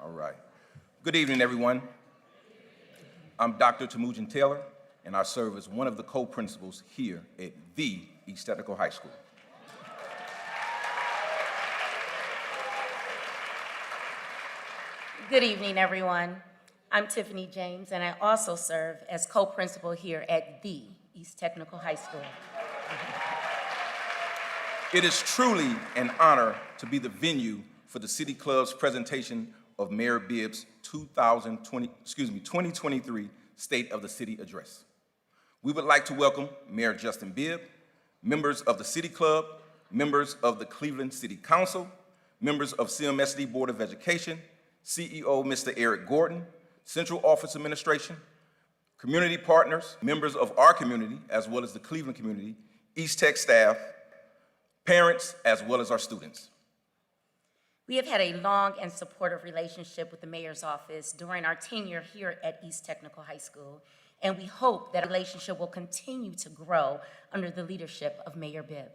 All right. Good evening, everyone. I'm Dr. Temujin Taylor, and I serve as one of the co-principals here at the East Technical High School. Good evening, everyone. I'm Tiffany James, and I also serve as co-principal here at the East Technical High School. It is truly an honor to be the venue for the City Club's presentation of Mayor Bibb's 2023 State of the City Address. We would like to welcome Mayor Justin Bibb, members of the City Club, members of the Cleveland City Council, members of CMSD Board of Education, CEO Mr. Eric Gordon, Central Office Administration, community partners, members of our community, as well as the Cleveland community, East Tech staff, parents, as well as our students. We have had a long and supportive relationship with the mayor's office during our tenure here at East Technical High School, and we hope that relationship will continue to grow under the leadership of Mayor Bibb.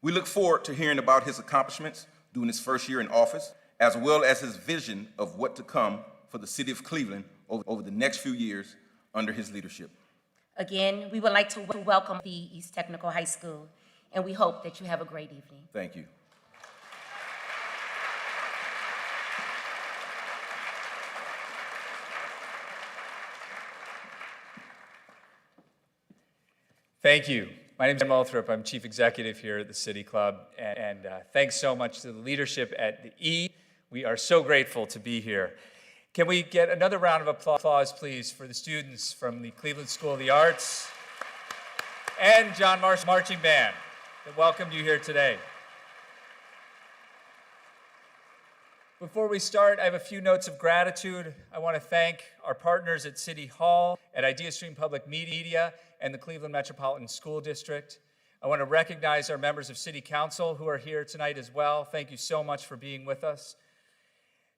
We look forward to hearing about his accomplishments during his first year in office, as well as his vision of what to come for the city of Cleveland over the next few years under his leadership. Again, we would like to welcome the East Technical High School, and we hope that you have a great evening. Thank you. Thank you. My name is Jim Althorp. I'm Chief Executive here at the City Club, and thanks so much to the leadership at the E. We are so grateful to be here. Can we get another round of applause, please, for the students from the Cleveland School of the Arts and John Marsh Marching Band that welcomed you here today. Before we start, I have a few notes of gratitude. I want to thank our partners at City Hall, at IdeaStream Public Media, and the Cleveland Metropolitan School District. I want to recognize our members of City Council who are here tonight as well. Thank you so much for being with us.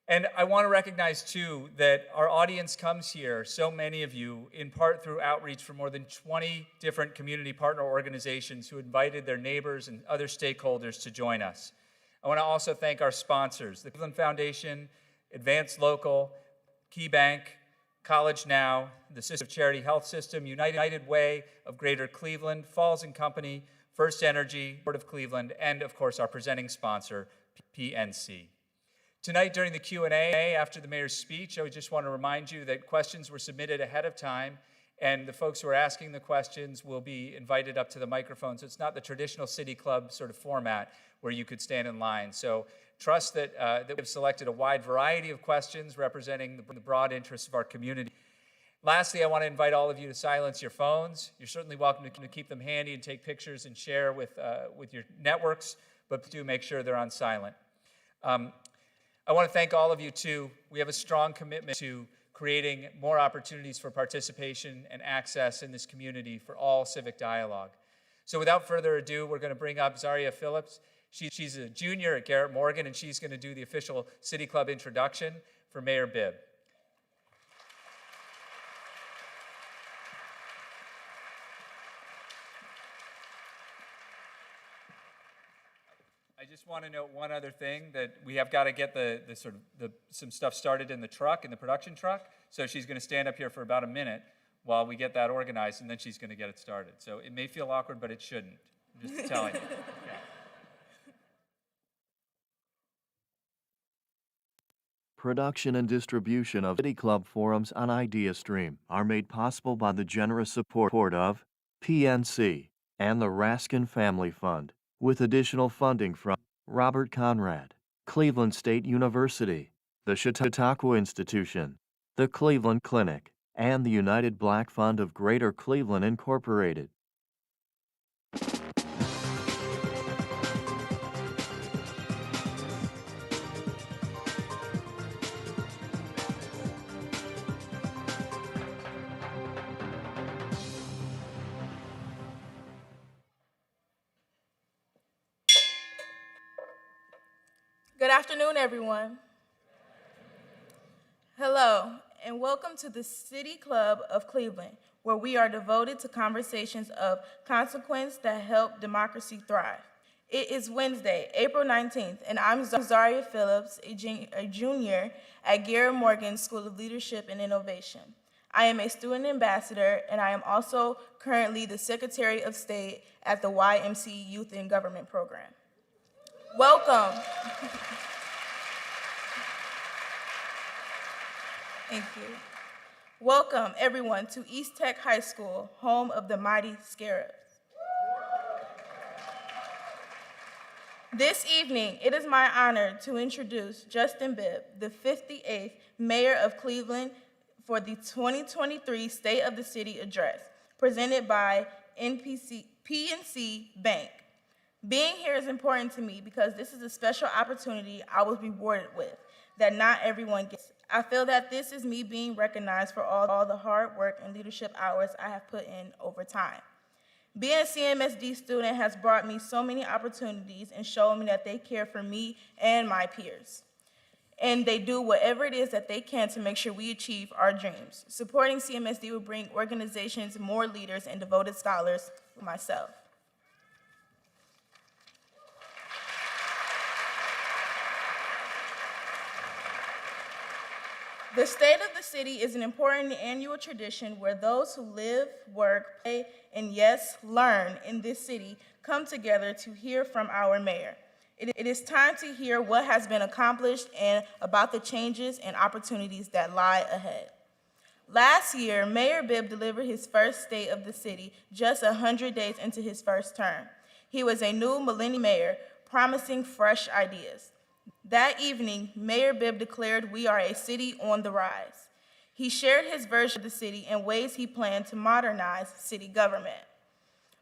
And I want to recognize, too, that our audience comes here, so many of you, in part through outreach from more than 20 different community partner organizations who invited their neighbors and other stakeholders to join us. I want to also thank our sponsors, the Cleveland Foundation, Advanced Local, Key Bank, College Now, the System of Charity Health System, United Way of Greater Cleveland, Falls & Company, First Energy, Board of Cleveland, and of course our presenting sponsor, PNC. Tonight during the Q&A after the mayor's speech, I just want to remind you that questions were submitted ahead of time, and the folks who are asking the questions will be invited up to the microphone. So it's not the traditional City Club sort of format where you could stand in line. So trust that, we've selected a wide variety of questions representing the broad interests of our community. Lastly, I want to invite all of you to silence your phones. You're certainly welcome to keep them handy and take pictures and share with your networks, but do make sure they're on silent. I want to thank all of you, too. We have a strong commitment to creating more opportunities for participation and access in this community for all civic dialogue. So without further ado, we're going to bring up Zaria Phillips. She's a junior at Garrett Morgan, and she's going to do the official City Club introduction for Mayor Bibb. I just want to note one other thing, that we have got to get some stuff started in the production truck. So she's going to stand up here for about a minute while we get that organized, and then she's going to get it started. So it may feel awkward, but it shouldn't. I'm just telling you. Yeah. Production and distribution of City Club forums on IdeaStream are made possible by the generous support of PNC and the Raskin Family Fund, with additional funding from Robert Conrad, Cleveland State University, the Chautauqua Institution, the Cleveland Clinic, and the United Black Fund of Greater Cleveland, Incorporated. Good afternoon, everyone. Hello, and welcome to the City Club of Cleveland, where we are devoted to conversations of consequence that help democracy thrive. It is Wednesday, April 19th, and I'm Zaria Phillips, a junior at Garrett Morgan School of Leadership and Innovation. I am a student ambassador, and I am also currently the Secretary of State at the YMC Youth in Government Program. Welcome. Thank you. Welcome, everyone, to East Tech High School, home of the mighty Scarabs. This evening, it is my honor to introduce Justin Bibb, the 58th Mayor of Cleveland, for the 2023 State of the City Address, presented by PNC Bank. Being here is important to me because this is a special opportunity I was rewarded with that not everyone gets. I feel that this is me being recognized for all the hard work and leadership hours I have put in over time. Being a CMSD student has brought me so many opportunities and shown me that they care for me and my peers. And they do whatever it is that they can to make sure we achieve our dreams. Supporting CMSD will bring organizations more leaders and devoted scholars like myself. The State of the City is an important annual tradition where those who live, work, play, and yes, learn in this city come together to hear from our mayor. It is time to hear what has been accomplished and about the changes and opportunities that lie ahead. Last year, Mayor Bibb delivered his first State of the City just 100 days into his first term. He was a new millennial mayor promising fresh ideas. That evening, Mayor Bibb declared we are a city on the rise. He shared his version of the city and ways he planned to modernize city government.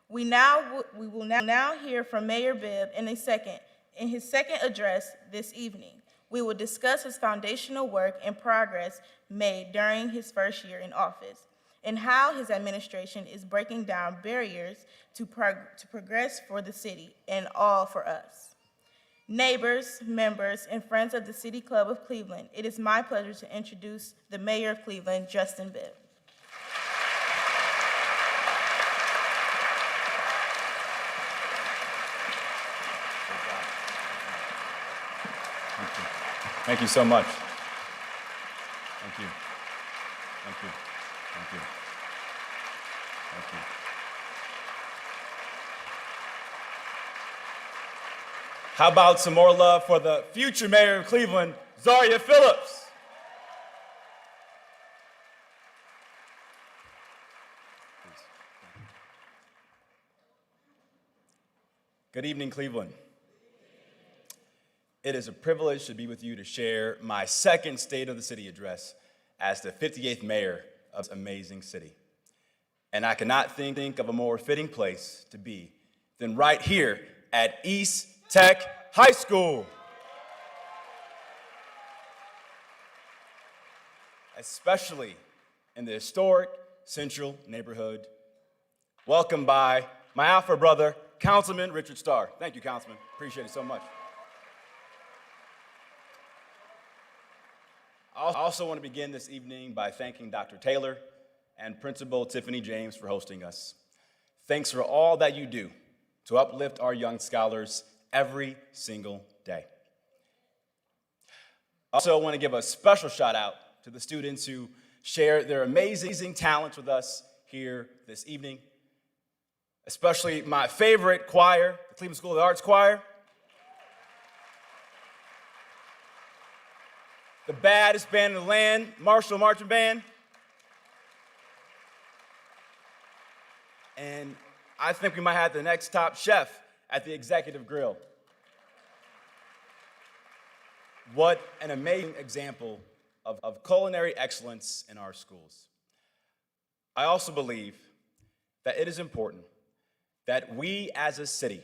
We will now hear from Mayor Bibb in his second address this evening. We will discuss his foundational work and progress made during his first year in office and how his administration is breaking down barriers to progress for the city and all for us. Neighbors, members, and friends of the City Club of Cleveland, it is my pleasure to introduce the Mayor of Cleveland, Justin Bibb. Thank you so much. Thank you. Thank you. Thank you. Thank you. How about some more love for the future mayor of Cleveland, Zaria Phillips? Good evening, Cleveland. It is a privilege to be with you to share my second State of the City address as the 58th mayor of this amazing city. And I cannot think of a more fitting place to be than right here at East Tech High School. Especially in the historic Central neighborhood, welcomed by my alpha brother, Councilman Richard Starr. Thank you, Councilman. Appreciate it so much. I also want to begin this evening by thanking Dr. Taylor and Principal Tiffany James for hosting us. Thanks for all that you do to uplift our young scholars every single day. I also want to give a special shout out to the students who share their amazing talents with us here this evening, especially my favorite choir, the Cleveland School of the Arts Choir, the baddest band in the land, Marshall Marching Band, and I think we might have the next top chef at the Executive Grill. What an amazing example of culinary excellence in our schools. I also believe that it is important that we as a city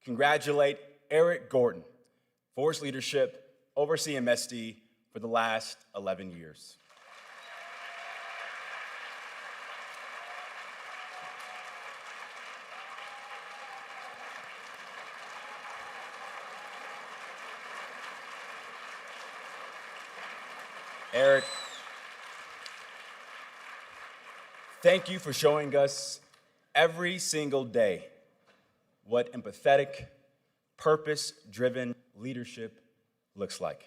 congratulate Eric Gordon for his leadership over CMSD for the last 11 years. Eric, thank you for showing us every single day what empathetic, purpose-driven leadership looks like.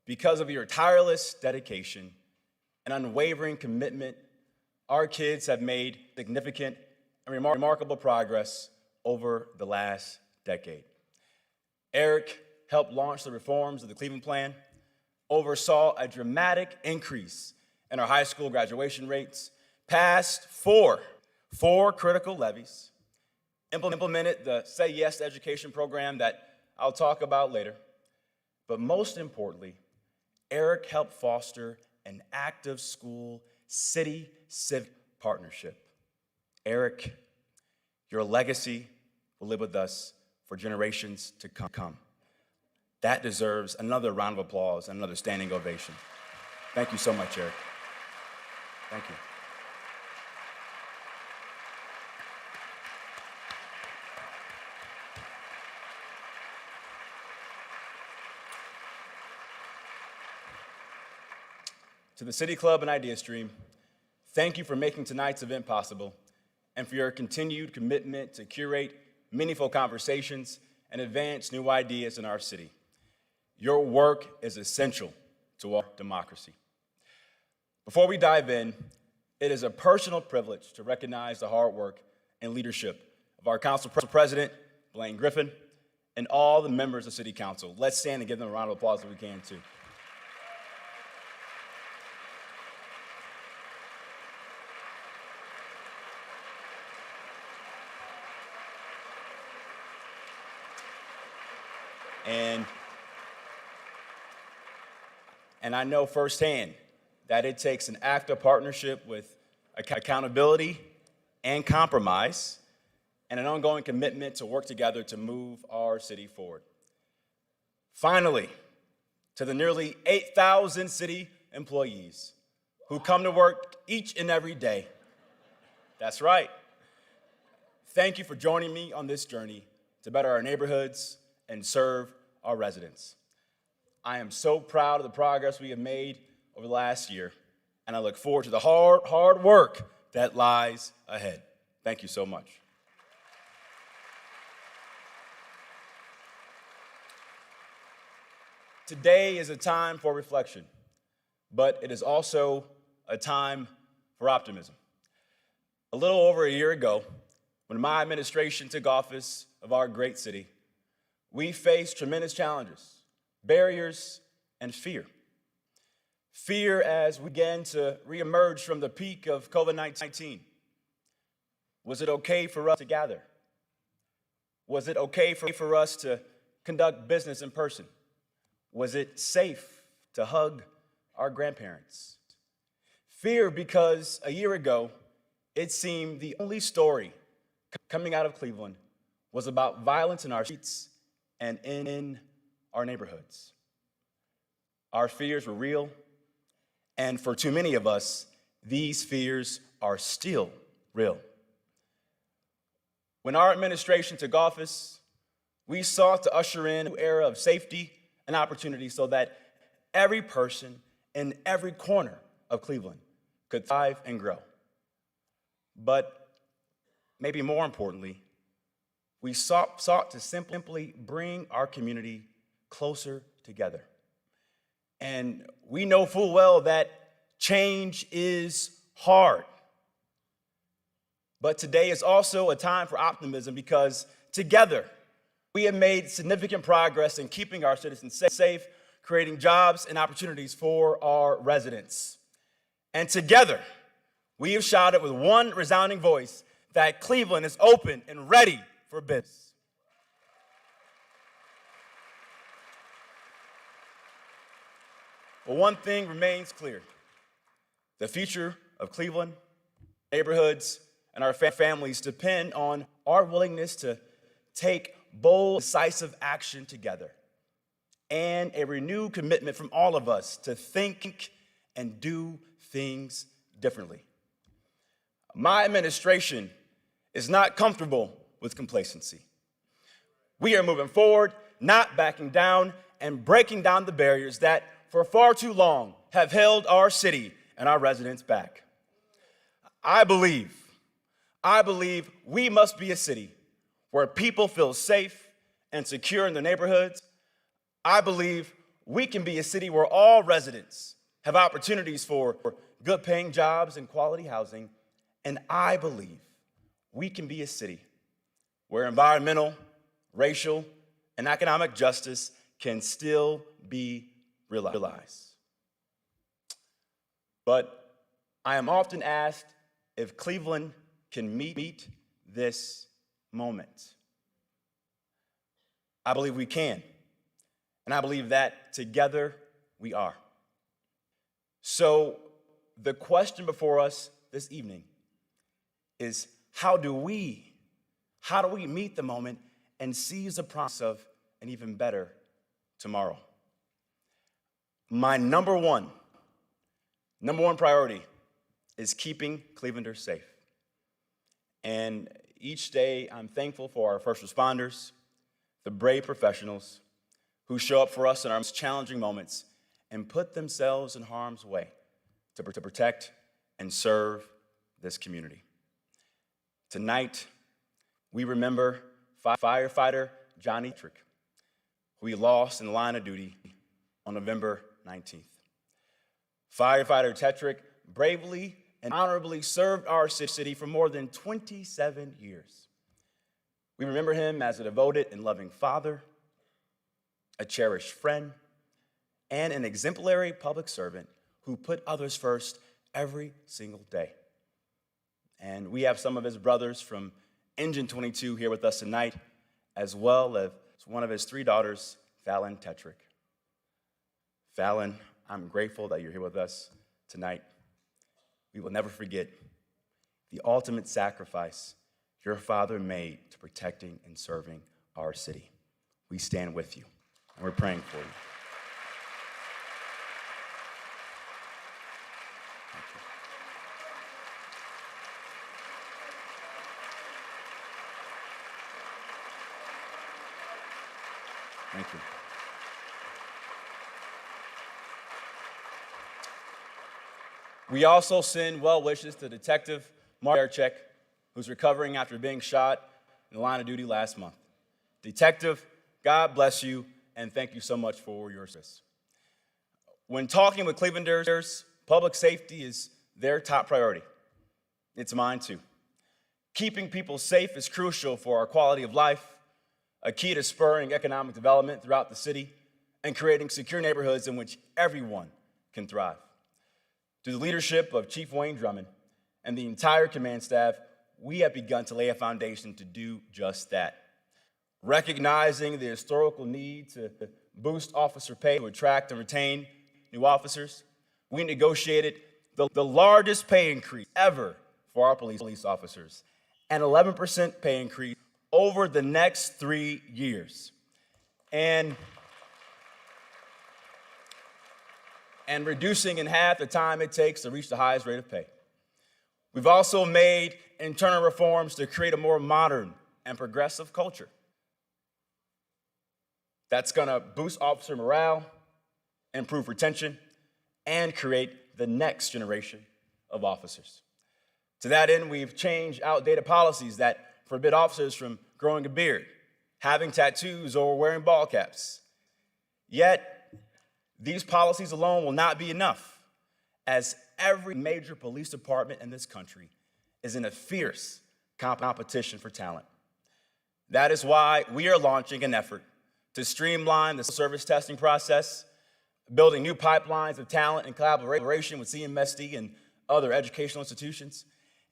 Because of your tireless dedication and unwavering commitment, our kids have made significant and remarkable progress over the last decade. Eric helped launch the reforms of the Cleveland Plan, oversaw a dramatic increase in our high school graduation rates, passed four critical levies, implemented the Say Yes to Education program that I'll talk about later. But most importantly, Eric helped foster an active school city civic partnership. Eric, your legacy will live with us for generations to come. That deserves another round of applause and another standing ovation. Thank you so much, Eric. Thank you. To the City Club and Idea Stream, thank you for making tonight's event possible and for your continued commitment to curate meaningful conversations and advance new ideas in our city. Your work is essential to our democracy. Before we dive in, it is a personal privilege to recognize the hard work and leadership of our Council President, Blaine Griffin, and all the members of City Council. Let's stand and give them a round of applause if we can, too. And I know firsthand that it takes an active partnership with accountability and compromise and an ongoing commitment to work together to move our city forward. Finally, to the nearly 8,000 city employees who come to work each and every day. That's right. Thank you for joining me on this journey to better our neighborhoods and serve our residents. I am so proud of the progress we have made over the last year, and I look forward to the hard work that lies ahead. Thank you so much. Today is a time for reflection, but it is also a time for optimism. A little over a year ago, when my administration took office of our great city, we faced tremendous challenges, barriers, and fear. Fear as we began to reemerge from the peak of COVID-19. Was it okay for us to gather? Was it okay for us to conduct business in person? Was it safe to hug our grandparents? Fear because a year ago, it seemed the only story coming out of Cleveland was about violence in our streets and in our neighborhoods. Our fears were real, and for too many of us, these fears are still real. When our administration took office, we sought to usher in a new era of safety and opportunity so that every person in every corner of Cleveland could thrive and grow. But maybe more importantly, we sought to simply bring our community closer together. And we know full well that change is hard. But today is also a time for optimism because together we have made significant progress in keeping our citizens safe, creating jobs and opportunities for our residents. And together we have shouted with one resounding voice that Cleveland is open and ready for business. But one thing remains clear. The future of Cleveland, neighborhoods, and our families depend on our willingness to take bold, decisive action together and a renewed commitment from all of us to think and do things differently. My administration is not comfortable with complacency. We are moving forward, not backing down, and breaking down the barriers that for far too long have held our city and our residents back. I believe we must be a city where people feel safe and secure in their neighborhoods, I believe we can be a city where all residents have opportunities for good paying jobs and quality housing. And I believe we can be a city where environmental, racial, and economic justice can still be realized. But I am often asked if Cleveland can meet this moment. I believe we can, and I believe that together we are. So the question before us this evening is, how do we meet the moment and seize the promise of an even better tomorrow? My number one priority is keeping Clevelanders safe. And each day I'm thankful for our first responders, the brave professionals who show up for us in our most challenging moments and put themselves in harm's way to protect and serve this community. Tonight, we remember firefighter Johnny Trick, who we lost in the line of duty on November 19th. Firefighter Tetrick bravely and honorably served our city for more than 27 years. We remember him as a devoted and loving father, a cherished friend, and an exemplary public servant who put others first every single day. And we have some of his brothers from Engine 22 here with us tonight, as well as one of his 3 daughters, Fallon Tetrick. Fallon, I'm grateful that you're here with us tonight. We will never forget the ultimate sacrifice your father made to protecting and serving our city. We stand with you, and we're praying for you. Thank you. We also send well wishes to Detective Mark Erchek, who's recovering after being shot in the line of duty last month. Detective, God bless you, and thank you so much for your service. When talking with Clevelanders, public safety is their top priority. It's mine too. Keeping people safe is crucial for our quality of life, a key to spurring economic development throughout the city, and creating secure neighborhoods in which everyone can thrive. Through the leadership of Chief Wayne Drummond and the entire command staff, we have begun to lay a foundation to do just that. Recognizing the historical need to boost officer pay to attract and retain new officers, we negotiated the largest pay increase ever for our police officers, an 11% pay increase over the next 3 years. And reducing in half the time it takes to reach the highest rate of pay. We've also made internal reforms to create a more modern and progressive culture that's gonna boost officer morale, improve retention, and create the next generation of officers. To that end, we've changed outdated policies that forbid officers from growing a beard, having tattoos, or wearing ball caps. Yet, these policies alone will not be enough, as every major police department in this country is in a fierce competition for talent. That is why we are launching an effort to streamline the service testing process, building new pipelines of talent in collaboration with CMSD and other educational institutions,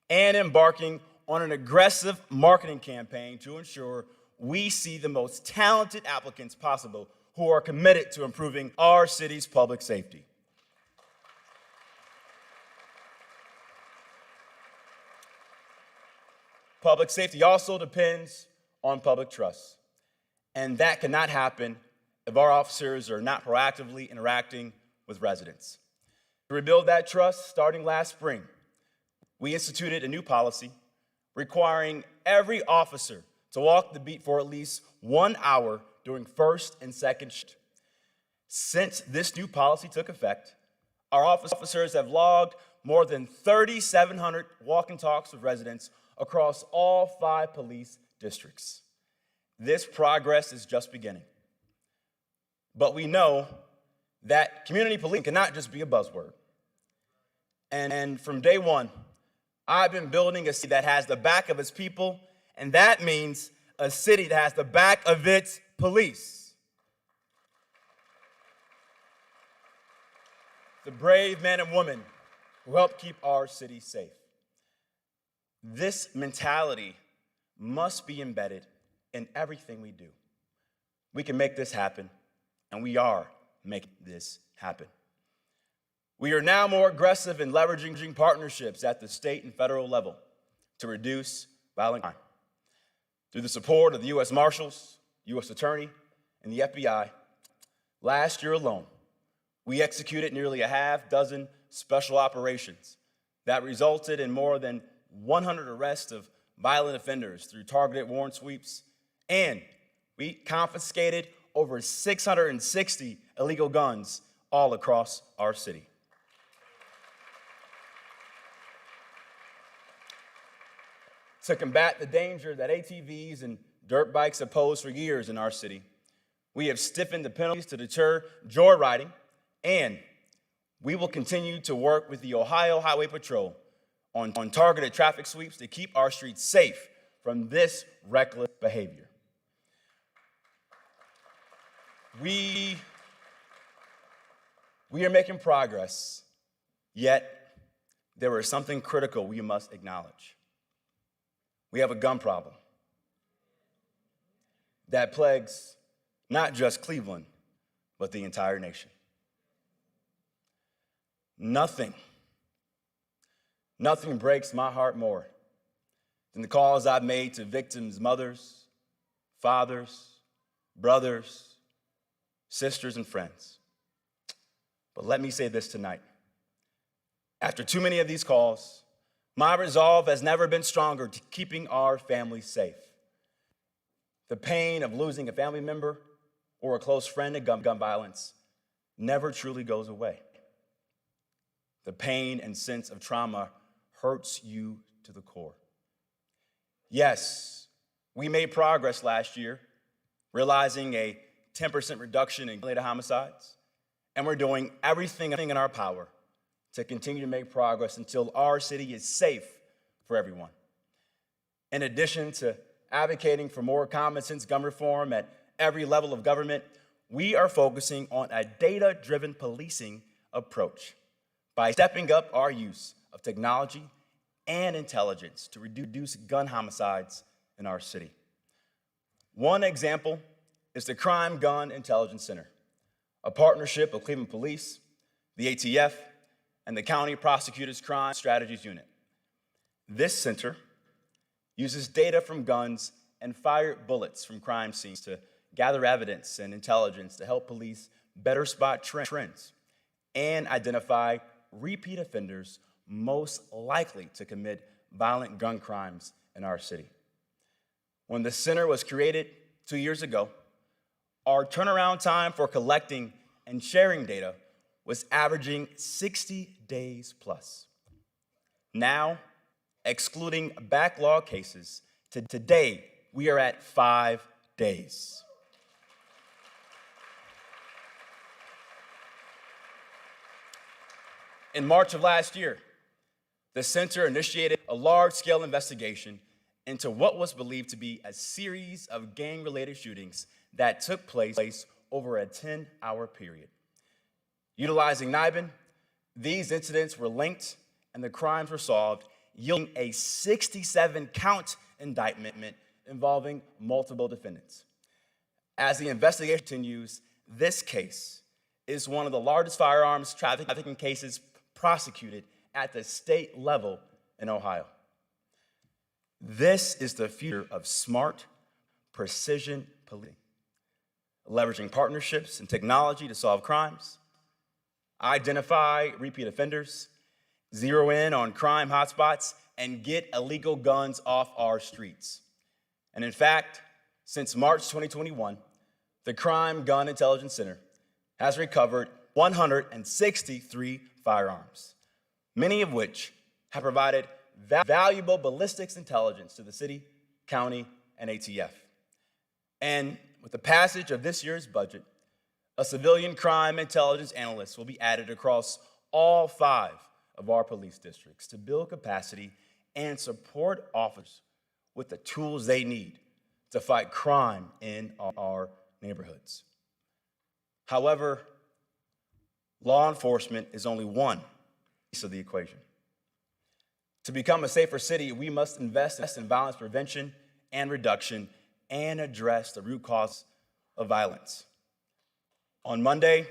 and embarking on an aggressive marketing campaign to ensure we see the most talented applicants possible who are committed to improving our city's public safety. Public safety also depends on public trust, and that cannot happen if our officers are not proactively interacting with residents. To rebuild that trust, starting last spring, we instituted a new policy requiring every officer to walk the beat for at least 1 hour during first and second shift. Since this new policy took effect, our officers have logged more than 3,700 walk and talks with residents across all 5 police districts. this progress is just beginning. But we know that community policing cannot just be a buzzword. And from day one, I've been building a city that has the back of its people, and that means a city that has the back of its police. The brave men and women who help keep our city safe. This mentality must be embedded in everything we do. We can make this happen, and we are making this happen. We are now more aggressive in leveraging partnerships at the state and federal level to reduce violent crime. Through the support of the U.S. Marshals, U.S. Attorney, and the FBI, last year alone, we executed nearly a half dozen special operations that resulted in more than 100 arrests of violent offenders through targeted warrant sweeps, and we confiscated over 660 illegal guns all across our city. To combat the danger that ATVs and dirt bikes have posed for years in our city, we have stiffened the penalties to deter joyriding, and we will continue to work with the Ohio Highway Patrol on targeted traffic sweeps to keep our streets safe from this reckless behavior. We are making progress, yet there is something critical we must acknowledge. We have a gun problem that plagues not just Cleveland, but the entire nation. Nothing breaks my heart more than the calls I've made to victims' mothers, fathers, brothers, sisters, and friends. But let me say this tonight. After too many of these calls, my resolve has never been stronger to keeping our families safe. The pain of losing a family member or a close friend to gun violence never truly goes away. The pain and sense of trauma hurts you to the core. Yes, we made progress last year, realizing a 10% reduction in related homicides, and we're doing everything in our power to continue to make progress until our city is safe for everyone. In addition to advocating for more common sense gun reform at every level of government, we are focusing on a data-driven policing approach by stepping up our use of technology and intelligence to reduce gun homicides in our city. One example is the Crime Gun Intelligence Center, a partnership of Cleveland Police, the ATF, and the County Prosecutor's Crime Strategies Unit. This center uses data from guns and fired bullets from crime scenes to gather evidence and intelligence to help police better spot trends and identify repeat offenders most likely to commit violent gun crimes in our city. When the center was created 2 years ago, our turnaround time for collecting and sharing data was averaging 60 days plus. Now, excluding backlog cases, today we are at 5 days. In March of last year, the center initiated a large-scale investigation into what was believed to be a series of gang-related shootings that took place over a 10-hour period. Utilizing NIBIN, these incidents were linked and the crimes were solved, yielding a 67-count indictment involving multiple defendants. As the investigation continues, this case is one of the largest firearms trafficking cases prosecuted at the state level in Ohio. This is the future of smart, precision policing, leveraging partnerships and technology to solve crimes, identify repeat offenders, zero in on crime hotspots, and get illegal guns off our streets. And in fact, since March 2021, the Crime Gun Intelligence Center has recovered 163 firearms, many of which have provided valuable ballistics intelligence to the city, county, and ATF. And with the passage of this year's budget, a civilian crime intelligence analyst will be added across all 5 of our police districts to build capacity and support officers with the tools they need to fight crime in our neighborhoods. However, law enforcement is only one piece of the equation. To become a safer city, we must invest in violence prevention and reduction and address the root cause of violence. On Monday,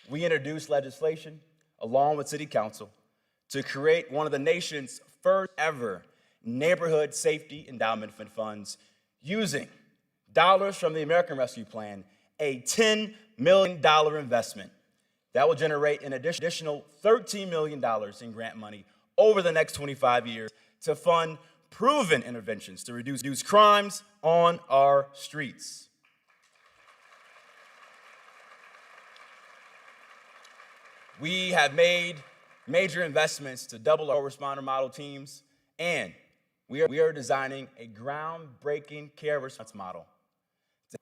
we introduced legislation along with City Council to create one of the nation's first ever neighborhood safety endowment funds using dollars from the American Rescue Plan, a $10 million investment that will generate an additional $13 million in grant money over the next 25 years to fund proven interventions to reduce crimes on our streets. We have made major investments to double our responder model teams, and we are designing a groundbreaking care response model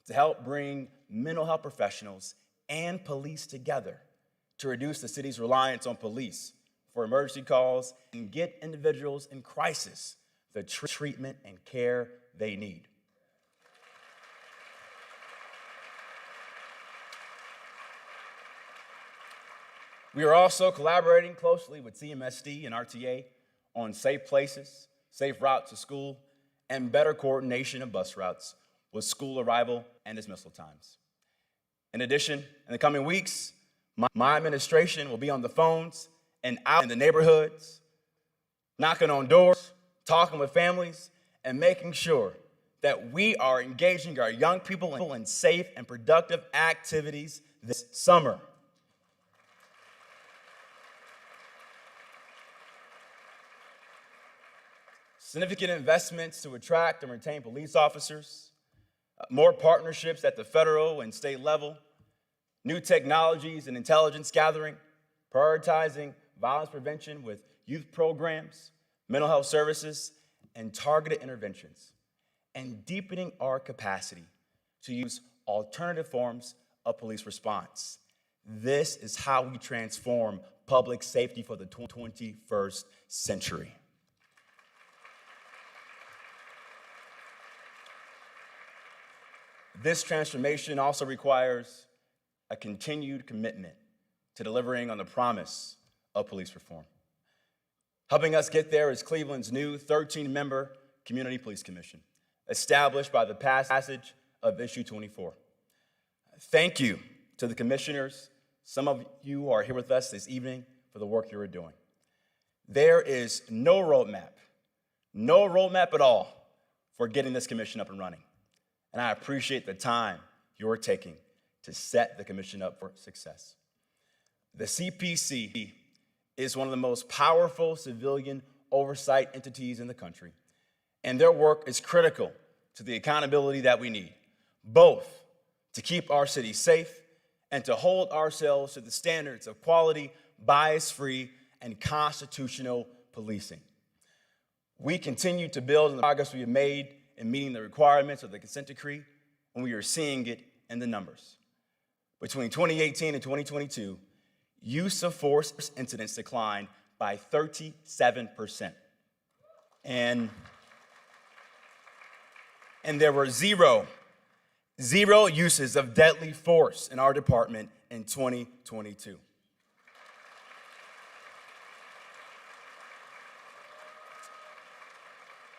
to help bring mental health professionals and police together to reduce the city's reliance on police for emergency calls and get individuals in crisis the treatment and care they need. We are also collaborating closely with CMSD and RTA on safe places, safe routes to school, and better coordination of bus routes with school arrival and dismissal times. In addition, in the coming weeks, my administration will be on the phones and out in the neighborhoods, knocking on doors, talking with families, and making sure that we are engaging our young people in safe and productive activities this summer. Significant investments to attract and retain police officers, more partnerships at the federal and state level, new technologies and intelligence gathering, prioritizing violence prevention with youth programs, mental health services, and targeted interventions, and deepening our capacity to use alternative forms of police response. This is how we transform public safety for the 21st century. This transformation also requires a continued commitment to delivering on the promise of police reform. Helping us get there is Cleveland's new 13-member Community Police Commission, established by the passage of Issue 24. Thank you to the commissioners. Some of you are here with us this evening for the work you are doing. There is no roadmap at all for getting this commission up and running. And I appreciate the time you're taking to set the commission up for success. The CPC is one of the most powerful civilian oversight entities in the country, and their work is critical to the accountability that we need, both to keep our city safe and to hold ourselves to the standards of quality, bias-free, and constitutional policing. We continue to build on the progress we have made in meeting the requirements of the consent decree, and we are seeing it in the numbers. Between 2018 and 2022, use of force incidents declined by 37%. And there were zero uses of deadly force in our department in 2022.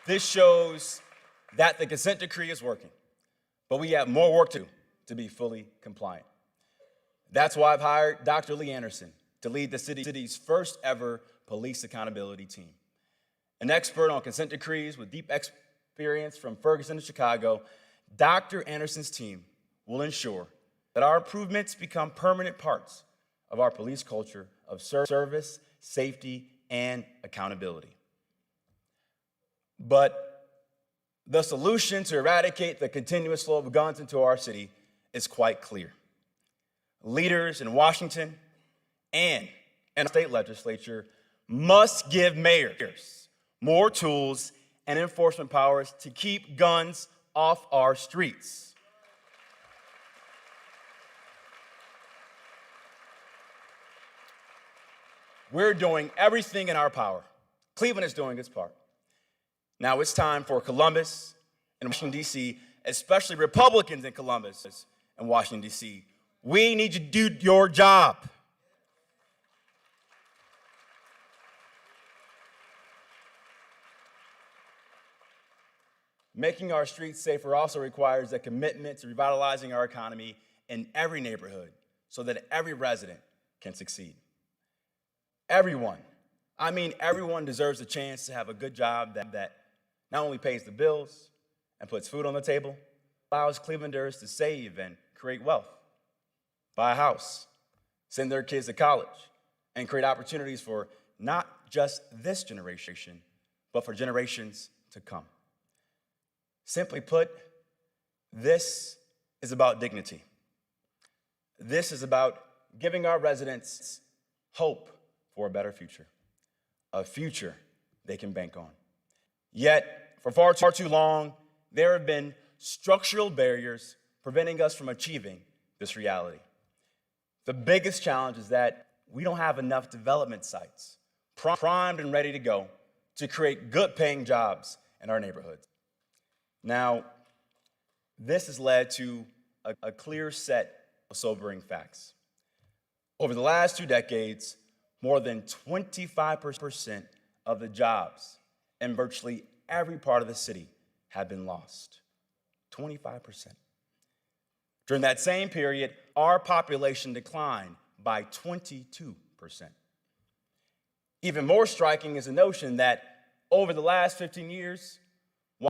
This shows that the consent decree is working, but we have more work to do to be fully compliant. That's why I've hired Dr. Lee Anderson to lead the city's first ever police accountability team. An expert on consent decrees with deep experience from Ferguson to Chicago, Dr. Anderson's team will ensure that our improvements become permanent parts of our police culture of service, safety, and accountability. But the solution to eradicate the continuous flow of guns into our city is quite clear. Leaders in Washington and the state legislature must give mayors more tools and enforcement powers to keep guns off our streets. We're doing everything in our power. Cleveland is doing its part. Now it's time for Columbus and Washington, D.C., especially Republicans in Columbus and Washington, D.C. We need you to do your job. Making our streets safer also requires a commitment to revitalizing our economy in every neighborhood so that every resident can succeed. Everyone, I mean everyone, deserves a chance to have a good job that not only pays the bills and puts food on the table, allows Clevelanders to save and create wealth, buy a house, send their kids to college, and create opportunities for not just this generation, but for generations to come. Simply put, this is about dignity. This is about giving our residents hope for a better future, a future they can bank on. Yet, for far too long, there have been structural barriers preventing us from achieving this reality. The biggest challenge is that we don't have enough development sites primed and ready to go to create good-paying jobs in our neighborhoods. Now, this has led to a clear set of sobering facts. Over the last 2 decades, more than 25% of the jobs in virtually every part of the city have been lost. 25%. During that same period, our population declined by 22%. Even more striking is the notion that over the last 15 years,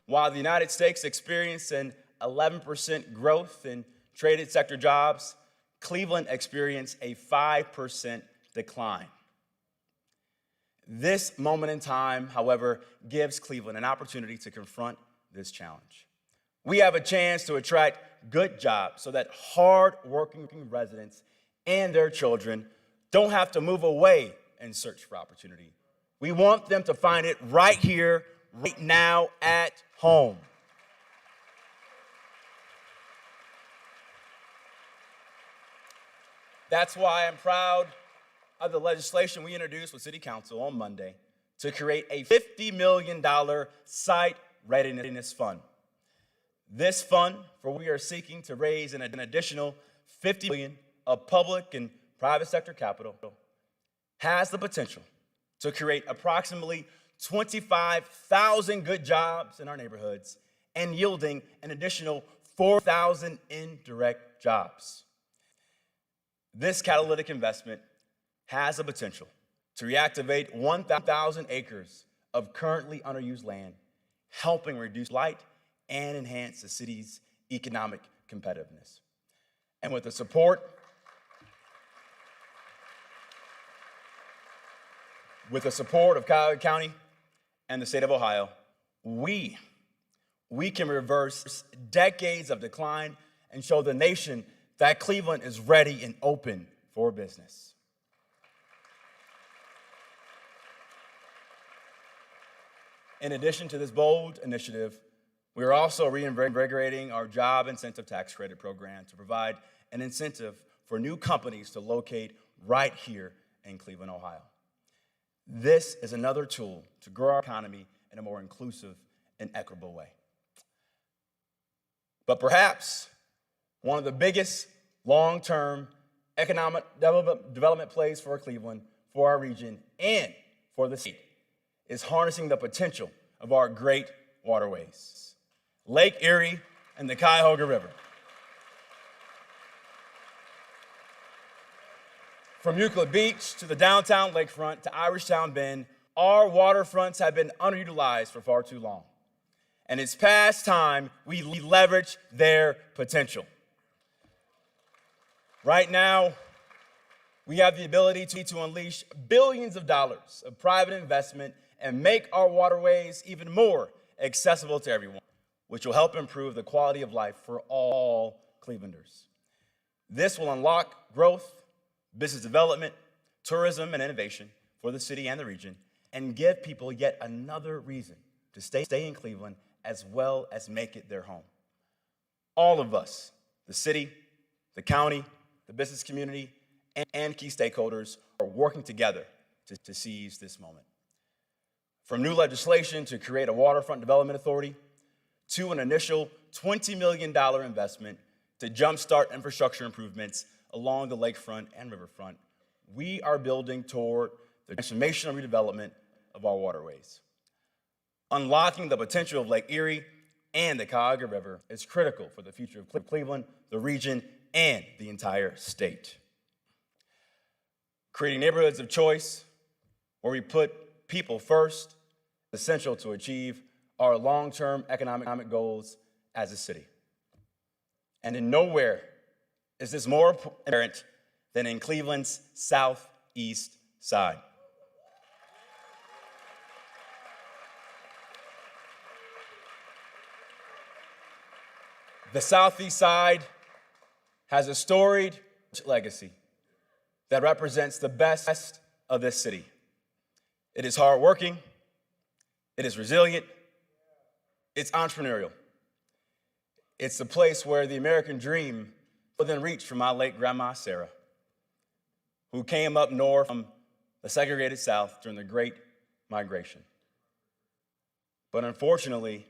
while the United States experienced an 11% growth in traded sector jobs, Cleveland experienced a 5% decline. This moment in time, however, gives Cleveland an opportunity to confront this challenge. We have a chance to attract good jobs so that hard-working residents and their children don't have to move away and search for opportunity. We want them to find it right here, right now, at home. That's why I'm proud of the legislation we introduced with City Council on Monday to create a $50 million site readiness fund. This fund, for we are seeking to raise an additional $50 million of public and private sector capital, has the potential to create approximately 25,000 good jobs in our neighborhoods and yielding an additional 4,000 indirect jobs. This catalytic investment has the potential to reactivate 1,000 acres of currently underused land, helping reduce blight and enhance the city's economic competitiveness. And with the support of Cuyahoga County and the state of Ohio, we can reverse decades of decline and show the nation that Cleveland is ready and open for business. In addition to this bold initiative, we are also reinvigorating our job incentive tax credit program to provide an incentive for new companies to locate right here in Cleveland, Ohio. This is another tool to grow our economy in a more inclusive and equitable way. But perhaps one of the biggest long-term economic development plays for Cleveland, for our region, and for the state is harnessing the potential of our great waterways, Lake Erie and the Cuyahoga River. From Euclid Beach to the downtown lakefront to Irishtown Bend, our waterfronts have been underutilized for far too long. And it's past time we leverage their potential. Right now, we have the ability to unleash billions of dollars of private investment and make our waterways even more accessible to everyone, which will help improve the quality of life for all Clevelanders. This will unlock growth, business development, tourism, and innovation, for the city and the region, and give people yet another reason to stay in Cleveland as well as make it their home. All of us, the city, the county, the business community, and key stakeholders are working together to seize this moment. From new legislation to create a Waterfront Development Authority, to an initial $20 million investment to jumpstart infrastructure improvements along the lakefront and riverfront, we are building toward the transformational redevelopment of our waterways. Unlocking the potential of Lake Erie and the Cuyahoga River is critical for the future of Cleveland, the region, and the entire state. Creating neighborhoods of choice where we put people first is essential to achieve our long-term economic goals as a city. And in nowhere is this more apparent than in Cleveland's southeast side. The southeast side has a storied legacy that represents the best of this city. It is hardworking, it is resilient, it's entrepreneurial. It's the place where the American dream within reach from my late grandma, Sarah, who came up north from the segregated South during the Great Migration. But unfortunately,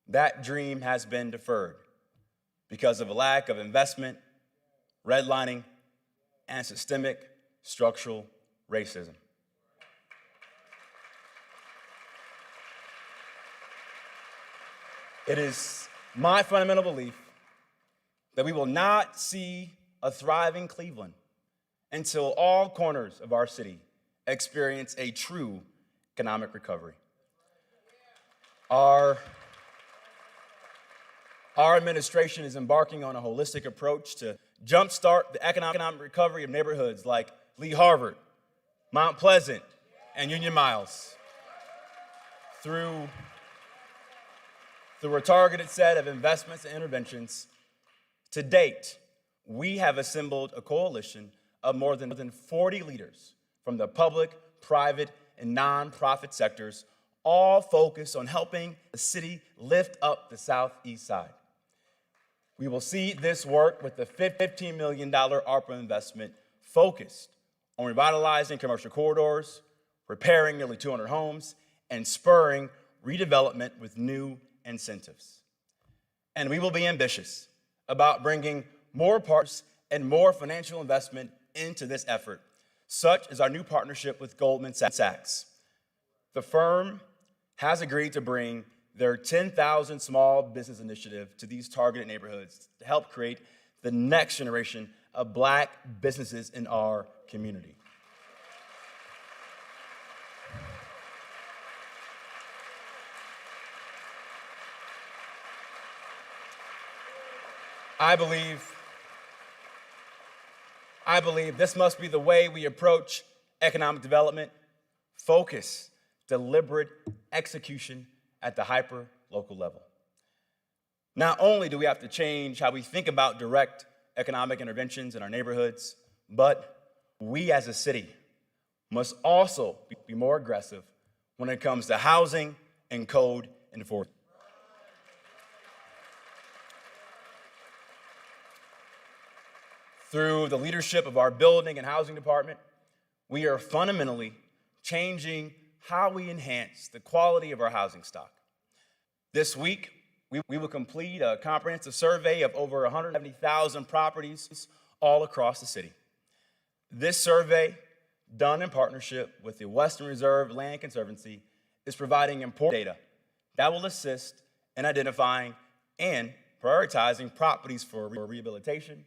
that dream has been deferred because of a lack of investment, redlining, and systemic structural racism. It is my fundamental belief that we will not see a thriving Cleveland until all corners of our city experience a true economic recovery. Our administration is embarking on a holistic approach to jumpstart the economic recovery of neighborhoods like Lee Harvard, Mount Pleasant, and Union Miles through a targeted set of investments and interventions. To date, we have assembled a coalition of more than 40 leaders from the public, private, and nonprofit sectors, all focused on helping the city lift up the southeast side. We will see this work with the $15 million ARPA investment focused on revitalizing commercial corridors, repairing nearly 200 homes, and spurring redevelopment with new incentives. And we will be ambitious about bringing more partners and more financial investment into this effort, such as our new partnership with Goldman Sachs. The firm has agreed to bring their 10,000 small business initiative to these targeted neighborhoods to help create the next generation of Black businesses in our community. I believe this must be the way we approach economic development: focus, deliberate execution at the hyper-local level. Not only do we have to change how we think about direct economic interventions in our neighborhoods, but we as a city must also be more aggressive when it comes to housing and code enforcement. Through the leadership of our building and housing department, we are fundamentally changing how we enhance the quality of our housing stock. This week, we will complete a comprehensive survey of over 170,000 properties all across the city. This survey, done in partnership with the Western Reserve Land Conservancy, is providing important data that will assist in identifying and prioritizing properties for rehabilitation,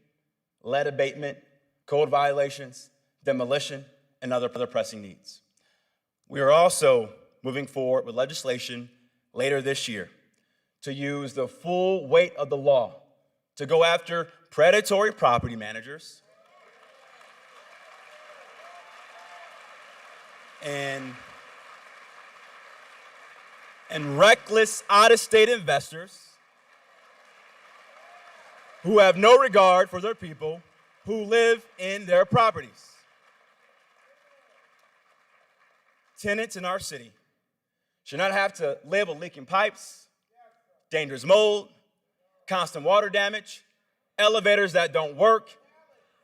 lead abatement, code violations, demolition, and other pressing needs. We are also moving forward with legislation later this year to use the full weight of the law to go after predatory property managers and reckless out-of-state investors who have no regard for their people who live in their properties. tenants in our city should not have to live with leaking pipes, dangerous mold, constant water damage, elevators that don't work,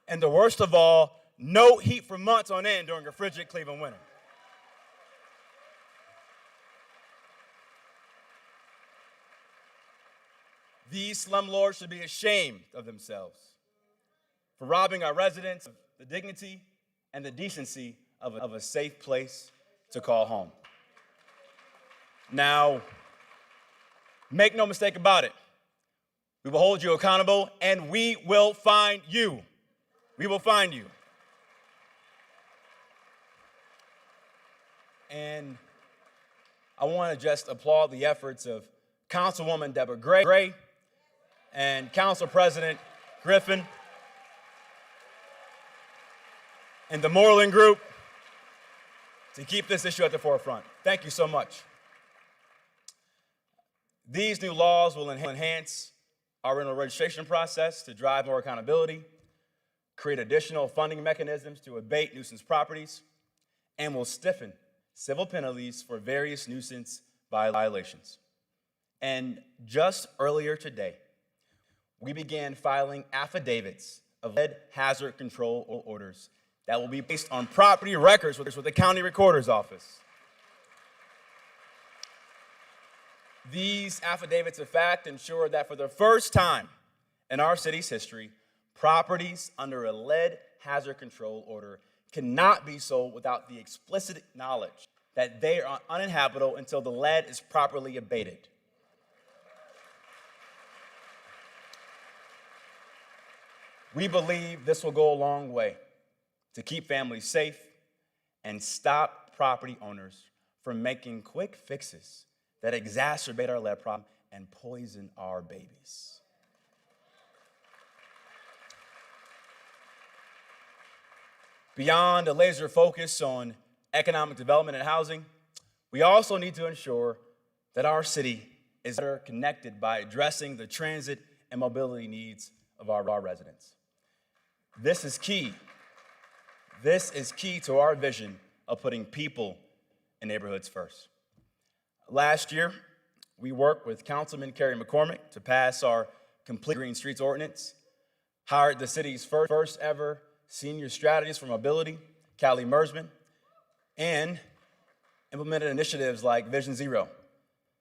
and the worst of all, no heat for months on end during a frigid Cleveland winter. These slumlords should be ashamed of themselves for robbing our residents of the dignity and the decency of a safe place to call home. Now, make no mistake about it. We will hold you accountable, and we will find you. We will find you. And I want to just applaud the efforts of Councilwoman Deborah Gray and Council President Griffin and the Moreland Group to keep this issue at the forefront. Thank you so much. These new laws will enhance our rental registration process to drive more accountability, create additional funding mechanisms to abate nuisance properties, and will stiffen civil penalties for various nuisance violations. And just earlier today, we began filing affidavits of lead hazard control orders that will be based on property records with the county recorder's office. These affidavits of fact ensure that for the first time in our city's history, properties under a lead hazard control order cannot be sold without the explicit knowledge that they are uninhabitable until the lead is properly abated. We believe this will go a long way to keep families safe and stop property owners from making quick fixes that exacerbate our lead problem and poison our babies. Beyond a laser focus on economic development and housing, we also need to ensure that our city is better connected by addressing the transit and mobility needs of our residents. This is key. This is key to our vision of putting people in neighborhoods first. Last year, we worked with Councilman Kerry McCormick to pass our Complete Green Streets Ordinance, hired the city's first ever senior strategist for mobility, Callie Mersman, and implemented initiatives like Vision Zero,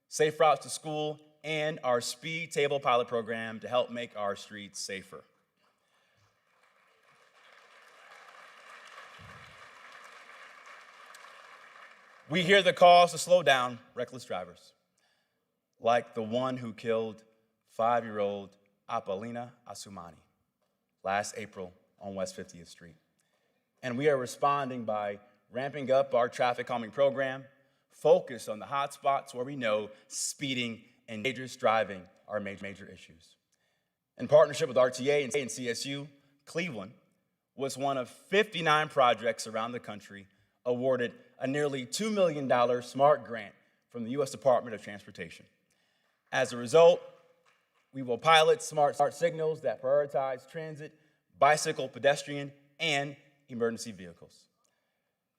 Safe Routes to School, and our Speed Table pilot program to help make our streets safer. We hear the calls to slow down reckless drivers, like the one who killed 5-year-old Apalina Asumani last April on West 50th Street. And we are responding by ramping up our traffic calming program, focused on the hot spots where we know speeding and dangerous driving are major issues. In partnership with RTA and CSU, Cleveland was one of 59 projects around the country awarded a nearly $2 million SMART grant from the U.S. Department of Transportation. As a result, we will pilot smart signals that prioritize transit, bicycle, pedestrian, and emergency vehicles.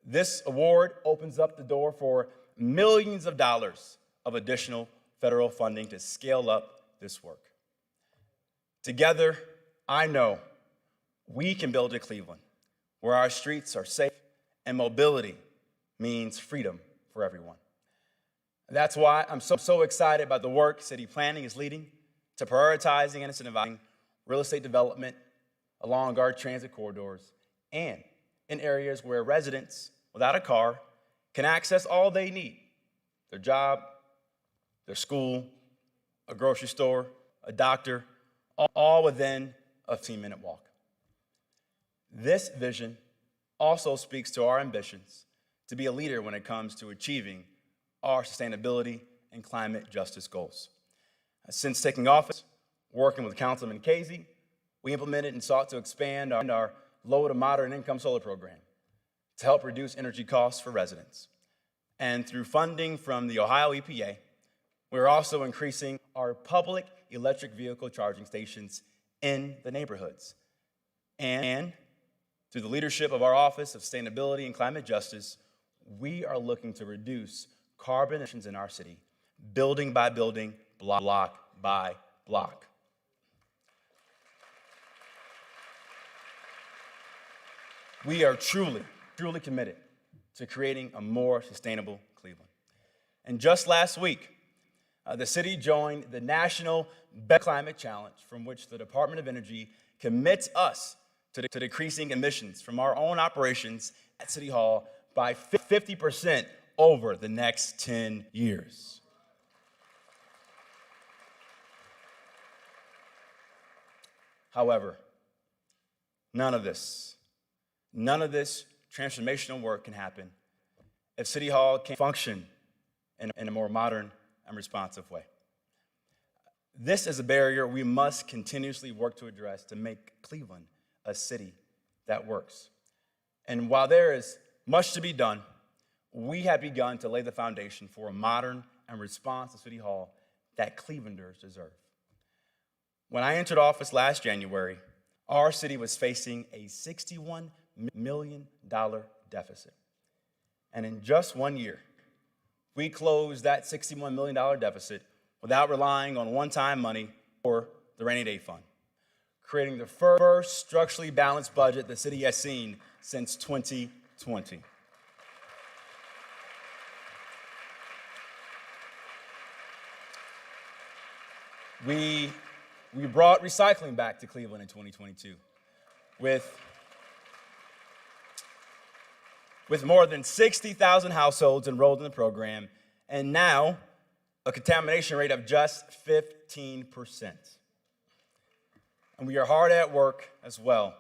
This award opens up the door for millions of dollars of additional federal funding to scale up this work. Together, I know we can build a Cleveland where our streets are safe and mobility means freedom for everyone. That's why I'm so excited about the work city planning is leading to prioritizing and incentivizing real estate development along our transit corridors and in areas where residents without a car can access all they need: their job, their school, a grocery store, a doctor, all within a 15-minute walk. This vision also speaks to our ambitions to be a leader when it comes to achieving our sustainability and climate justice goals. Since taking office, working with Councilman Casey, we implemented and sought to expand our low to moderate income solar program to help reduce energy costs for residents. And through funding from the Ohio EPA, we're also increasing our public electric vehicle charging stations in the neighborhoods. And through the leadership of our Office of Sustainability and Climate Justice, we are looking to reduce carbon emissions in our city, building by building, block by block. We are truly committed to creating a more sustainable Cleveland. And just last week, the city joined the National Better Climate Challenge, from which the Department of Energy commits us to decreasing emissions from our own operations at City Hall by 50% over the next 10 years. However, none of this transformational work can happen if City Hall can't function in a more modern and responsive way. This is a barrier we must continuously work to address to make Cleveland a city that works. And while there is much to be done, we have begun to lay the foundation for a modern and responsive City Hall that Clevelanders deserve. When I entered office last January, our city was facing a $61 million deficit. And in just 1 year, we closed that $61 million deficit without relying on one-time money or the rainy day fund, creating the first structurally balanced budget the city has seen since 2020. We brought recycling back to Cleveland in 2022 with more than 60,000 households enrolled in the program, and now a contamination rate of just 15%. And we are hard at work as well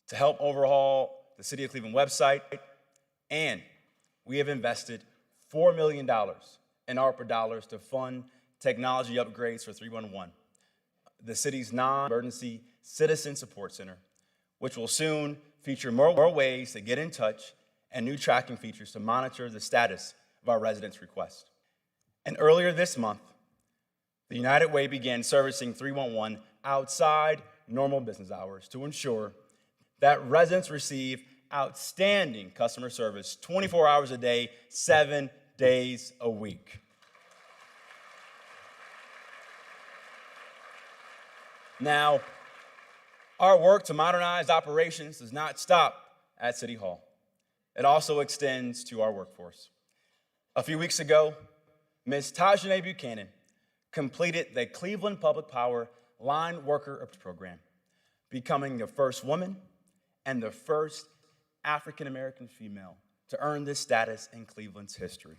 to help overhaul the City of Cleveland website, and we have invested $4 million in ARPA dollars to fund technology upgrades for 311, the city's non-emergency citizen support center, which will soon feature more ways to get in touch and new tracking features to monitor the status of our residents' requests. And earlier this month, the United Way began servicing 311 outside normal business hours to ensure that residents receive outstanding customer service 24 hours a day, 7 days a week. Now, our work to modernize operations does not stop at City Hall. It also extends to our workforce. A few weeks ago, Ms. Tajane Buchanan completed the Cleveland Public Power Line Worker Program, becoming the first woman and the first African-American female to earn this status in Cleveland's history.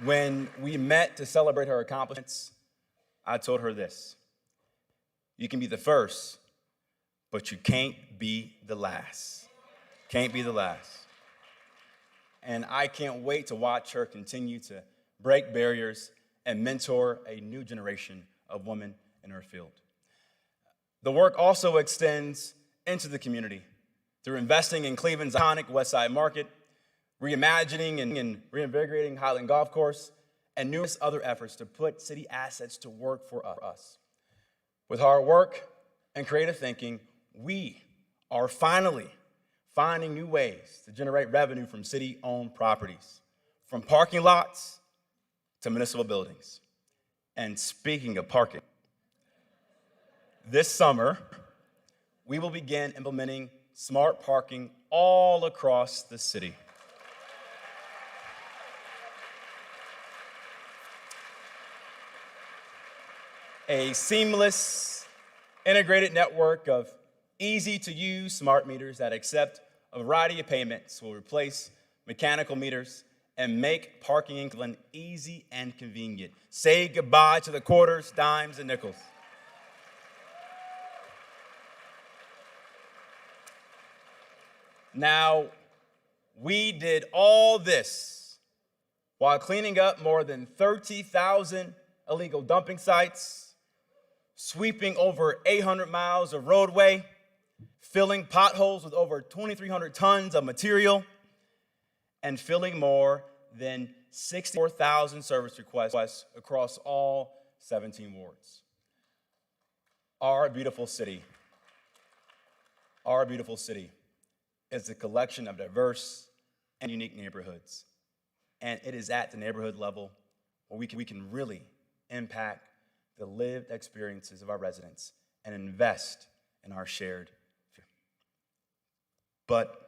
When we met to celebrate her accomplishments, I told her this: you can be the first, but you can't be the last. Can't be the last. And I can't wait to watch her continue to break barriers and mentor a new generation of women in her field. The work also extends into the community through investing in Cleveland's iconic West Side Market, reimagining and reinvigorating Highland Golf Course, and numerous other efforts to put city assets to work for us. With hard work and creative thinking, we are finally finding new ways to generate revenue from city-owned properties, from parking lots to municipal buildings. And speaking of parking, this summer, we will begin implementing smart parking all across the city. A seamless, integrated network of easy-to-use smart meters that accept a variety of payments will replace mechanical meters and make parking in Cleveland easy and convenient. Say goodbye to the quarters, dimes, and nickels. Now, we did all this while cleaning up more than 30,000 illegal dumping sites, sweeping over 800 miles of roadway, filling potholes with over 2,300 tons of material, and filling more than 64,000 service requests across all 17 wards. Our beautiful city is a collection of diverse and unique neighborhoods. And it is at the neighborhood level where we can really impact the lived experiences of our residents and invest in our shared future. But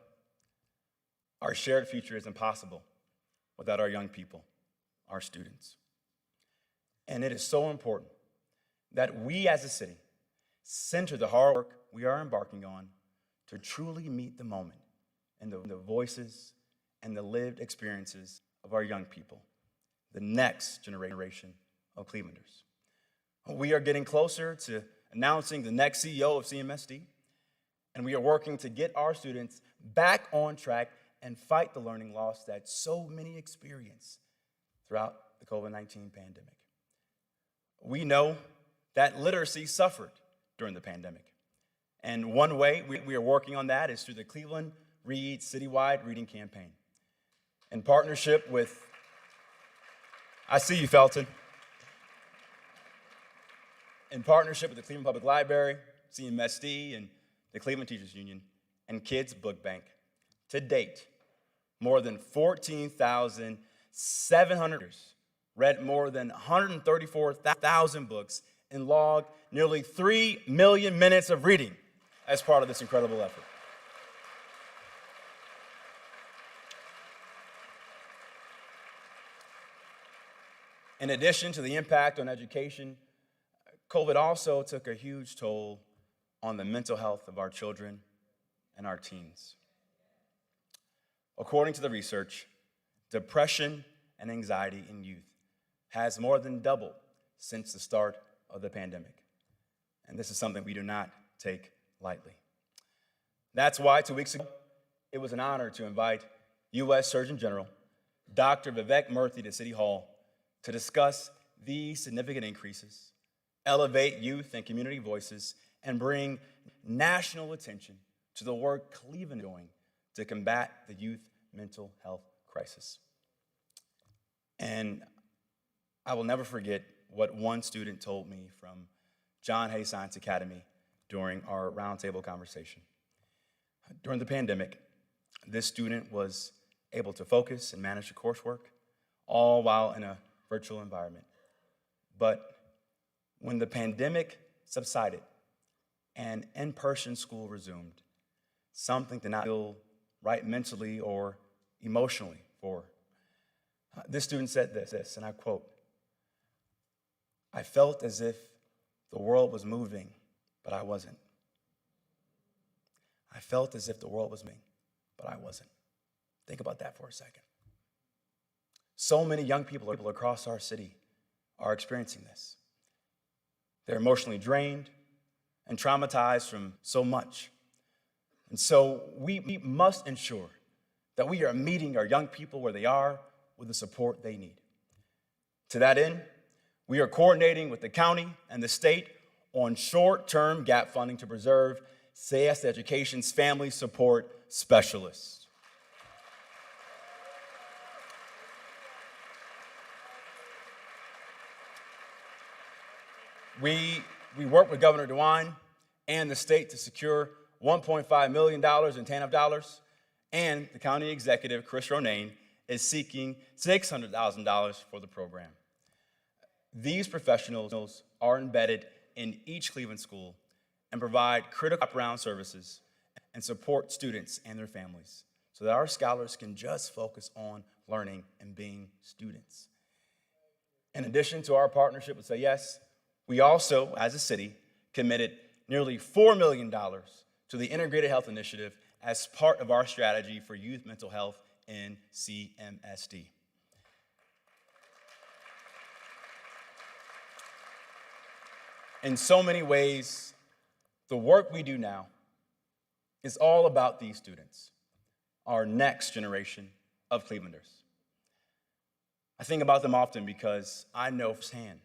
our shared future is impossible without our young people, our students. And it is so important that we as a city center the hard work we are embarking on to truly meet the moment and the voices and the lived experiences of our young people, the next generation of Clevelanders. We are getting closer to announcing the next CEO of CMSD, and we are working to get our students back on track and fight the learning loss that so many experience throughout the COVID-19 pandemic. We know that literacy suffered during the pandemic. And one way we are working on that is through the Cleveland Reads Citywide Reading Campaign. In partnership with, I see you, Felton. In partnership with the Cleveland Public Library, CMSD, and the Cleveland Teachers Union, and Kids Book Bank, to date, more than 14,700 read more than 134,000 books and logged nearly 3 million minutes of reading as part of this incredible effort. In addition to the impact on education, COVID also took a huge toll on the mental health of our children and our teens. According to the research, depression and anxiety in youth has more than doubled since the start of the pandemic. And this is something we do not take lightly. That's why 2 weeks ago, it was an honor to invite U.S. Surgeon General Dr. Vivek Murthy to City Hall to discuss these significant increases, elevate youth and community voices, and bring national attention to the work Cleveland is doing to combat the youth mental health crisis. And I will never forget what one student told me from John Hay Science Academy during our roundtable conversation. During the pandemic, this student was able to focus and manage the coursework, all while in a virtual environment. But when the pandemic subsided and in-person school resumed, something did not feel right mentally or emotionally for her. This student said this, and I quote, "I felt as if the world was moving, but I wasn't. I felt as if the world was moving, but I wasn't." Think about that for a second. So many young people across our city are experiencing this. They're emotionally drained and traumatized from so much. And so we must ensure that we are meeting our young people where they are with the support they need. To that end, we are coordinating with the county and the state on short-term gap funding to preserve CS Education's family support specialists. We work with Governor DeWine and the state to secure $1.5 million in TANF dollars, and the county executive, Chris Ronayne, is seeking $600,000 for the program. These professionals are embedded in each Cleveland school and provide critical wraparound services and support students and their families so that our scholars can just focus on learning and being students. In addition to our partnership with Say Yes, we also, as a city, committed nearly $4 million to the Integrated Health Initiative as part of our strategy for youth mental health in CMSD. In so many ways, the work we do now is all about these students, our next generation of Clevelanders. I think about them often because I know firsthand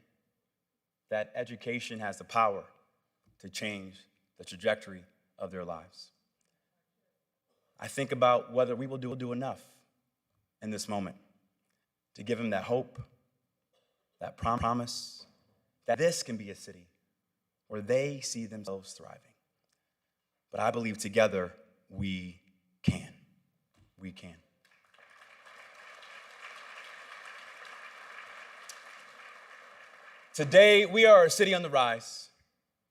that education has the power to change the trajectory of their lives. I think about whether we will do enough in this moment to give them that hope, that promise, that this can be a city where they see themselves thriving. But I believe together we can. We can. Today, we are a city on the rise,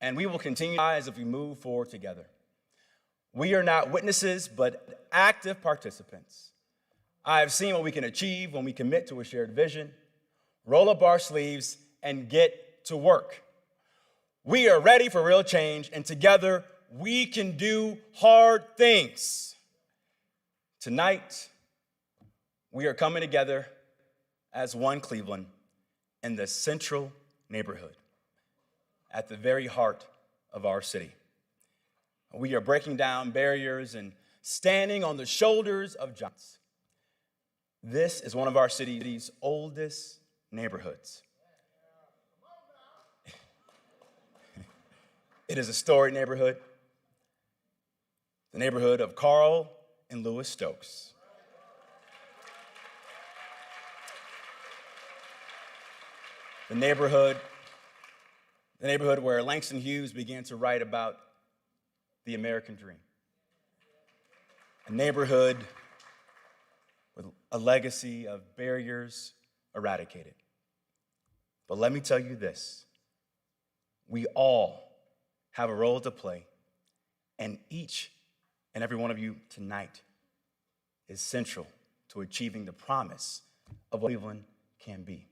and we will continue to rise if we move forward together. We are not witnesses, but active participants. I have seen what we can achieve when we commit to a shared vision, roll up our sleeves, and get to work. We are ready for real change, and together we can do hard things. Tonight, we are coming together as one Cleveland in the central neighborhood, at the very heart of our city. We are breaking down barriers and standing on the shoulders of giants. This is one of our city's oldest neighborhoods. It is a storied neighborhood, the neighborhood of Carl and Lewis Stokes. The neighborhood where Langston Hughes began to write about the American dream. A neighborhood with a legacy of barriers eradicated. But let me tell you this, we all have a role to play, and each and every one of you tonight is central to achieving the promise of what Cleveland can be.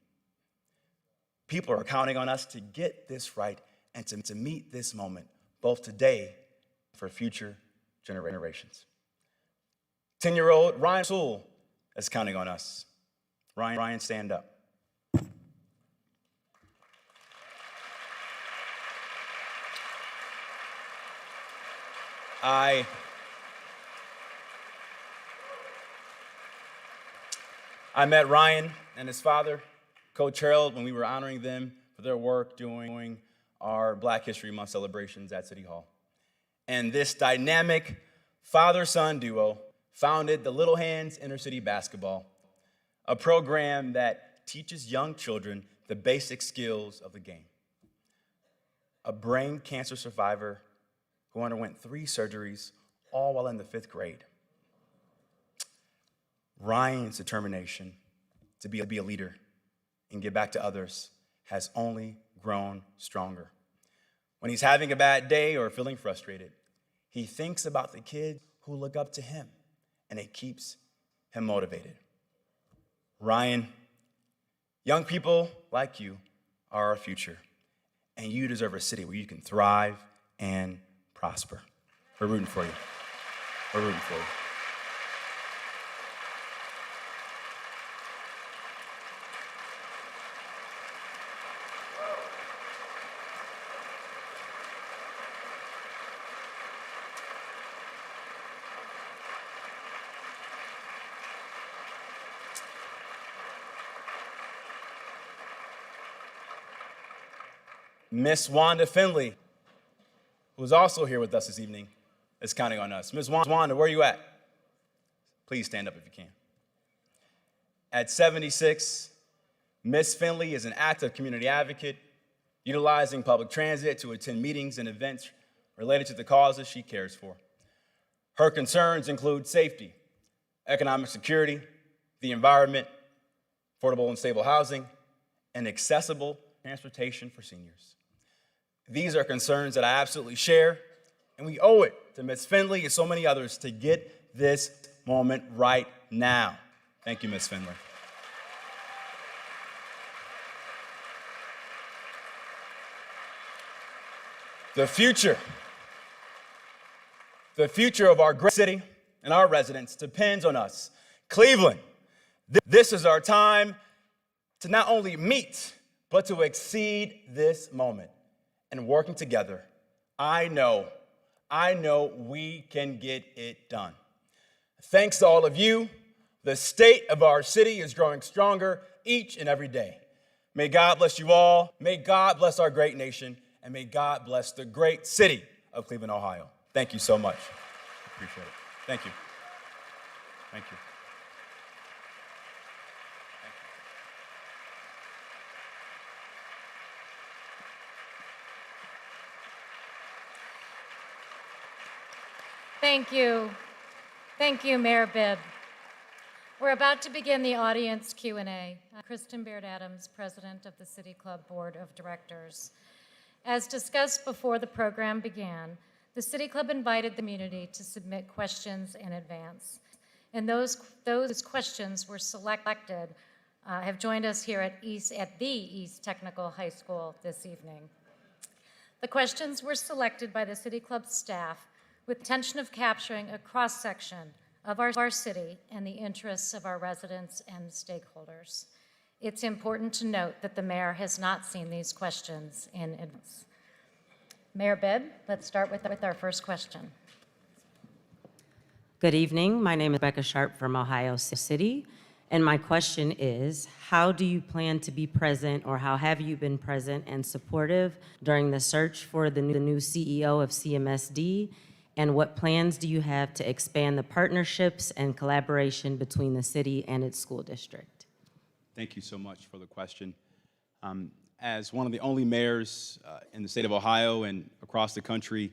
People are counting on us to get this right and to meet this moment, both today and for future generations. 10-year-old Ryan Sewell is counting on us. Ryan, stand up. I met Ryan and his father, Coach Harold, when we were honoring them for their work doing our Black History Month celebrations at City Hall. And this dynamic father-son duo founded the Little Hands Inner City Basketball, a program that teaches young children the basic skills of the game. A brain cancer survivor who underwent 3 surgeries, all while in the 5th grade. Ryan's determination to be a leader and give back to others has only grown stronger. When he's having a bad day or feeling frustrated, he thinks about the kids who look up to him, and it keeps him motivated. Ryan, young people like you are our future, and you deserve a city where you can thrive and prosper. We're rooting for you. We're rooting for you. Miss Wanda Finley, who's also here with us this evening, is counting on us. Miss Wanda, where are you at? Please stand up if you can. At 76, Miss Finley is an active community advocate, utilizing public transit to attend meetings and events related to the causes she cares for. Her concerns include safety, economic security, the environment, affordable and stable housing, and accessible transportation for seniors. These are concerns that I absolutely share, and we owe it to Ms. Finley and so many others to get this moment right now. Thank you, Ms. Finley. The future of our great city and our residents depends on us. Cleveland, this is our time to not only meet, but to exceed this moment. And working together, I know we can get it done. Thanks to all of you, the state of our city is growing stronger each and every day. May God bless you all. May God bless our great nation. And may God bless the great city of Cleveland, Ohio. Thank you so much. Appreciate it. Thank you. Thank you. Thank you. Thank you. Thank you, Mayor Bibb. We're about to begin the audience Q&A. Kristen Baird-Adams, President of the City Club Board of Directors. As discussed before the program began, the City Club invited the community to submit questions in advance. And those questions were selected, have joined us here at the East Technical High School this evening. The questions were selected by the City Club staff with the intention of capturing a cross-section of our city and the interests of our residents and stakeholders. It's important to note that the mayor has not seen these questions in advance. Mayor Bibb, let's start with our first question. Good evening. My name is Rebecca Sharp from Ohio City, and my question is, how do you plan to be present, or how have you been present and supportive during the search for the new CEO of CMSD, and what plans do you have to expand the partnerships and collaboration between the city and its school district? Thank you so much for the question. As one of the only mayors in the state of Ohio and across the country,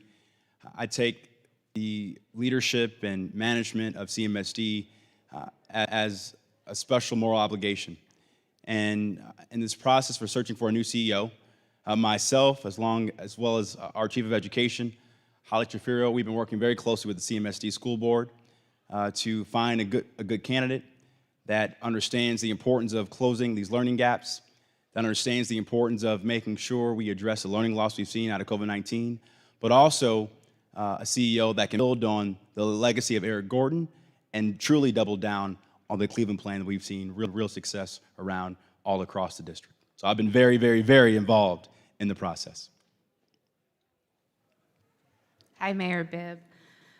I take the leadership and management of CMSD as a special moral obligation. And in this process for searching for a new CEO, myself, as well as our Chief of Education, Holly Shafiro, we've been working very closely with the CMSD School Board to find a good candidate that understands the importance of closing these learning gaps, that understands the importance of making sure we address the learning loss we've seen out of COVID-19, but also a CEO that can build on the legacy of Eric Gordon and truly double down on the Cleveland plan that we've seen real success around all across the district. So I've been very, very, very involved in the process. Hi, Mayor Bibb.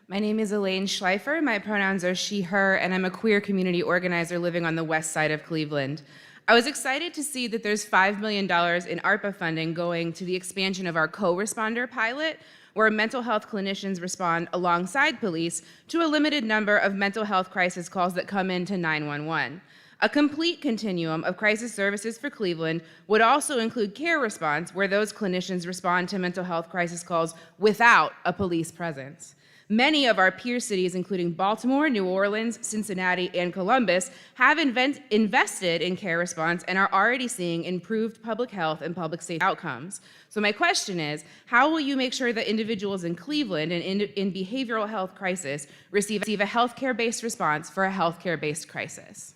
My name is Elaine Schleifer. My pronouns are she, her, and I'm a queer community organizer living on the west side of Cleveland. I was excited to see that there's $5 million in ARPA funding going to the expansion of our co-responder pilot, where mental health clinicians respond alongside police to a limited number of mental health crisis calls that come into 911. A complete continuum of crisis services for Cleveland would also include care response, where those clinicians respond to mental health crisis calls without a police presence. Many of our peer cities, including Baltimore, New Orleans, Cincinnati, and Columbus, have invested in care response and are already seeing improved public health and public safety outcomes. So my question is, how will you make sure that individuals in Cleveland and in behavioral health crisis receive a healthcare-based response for a healthcare-based crisis?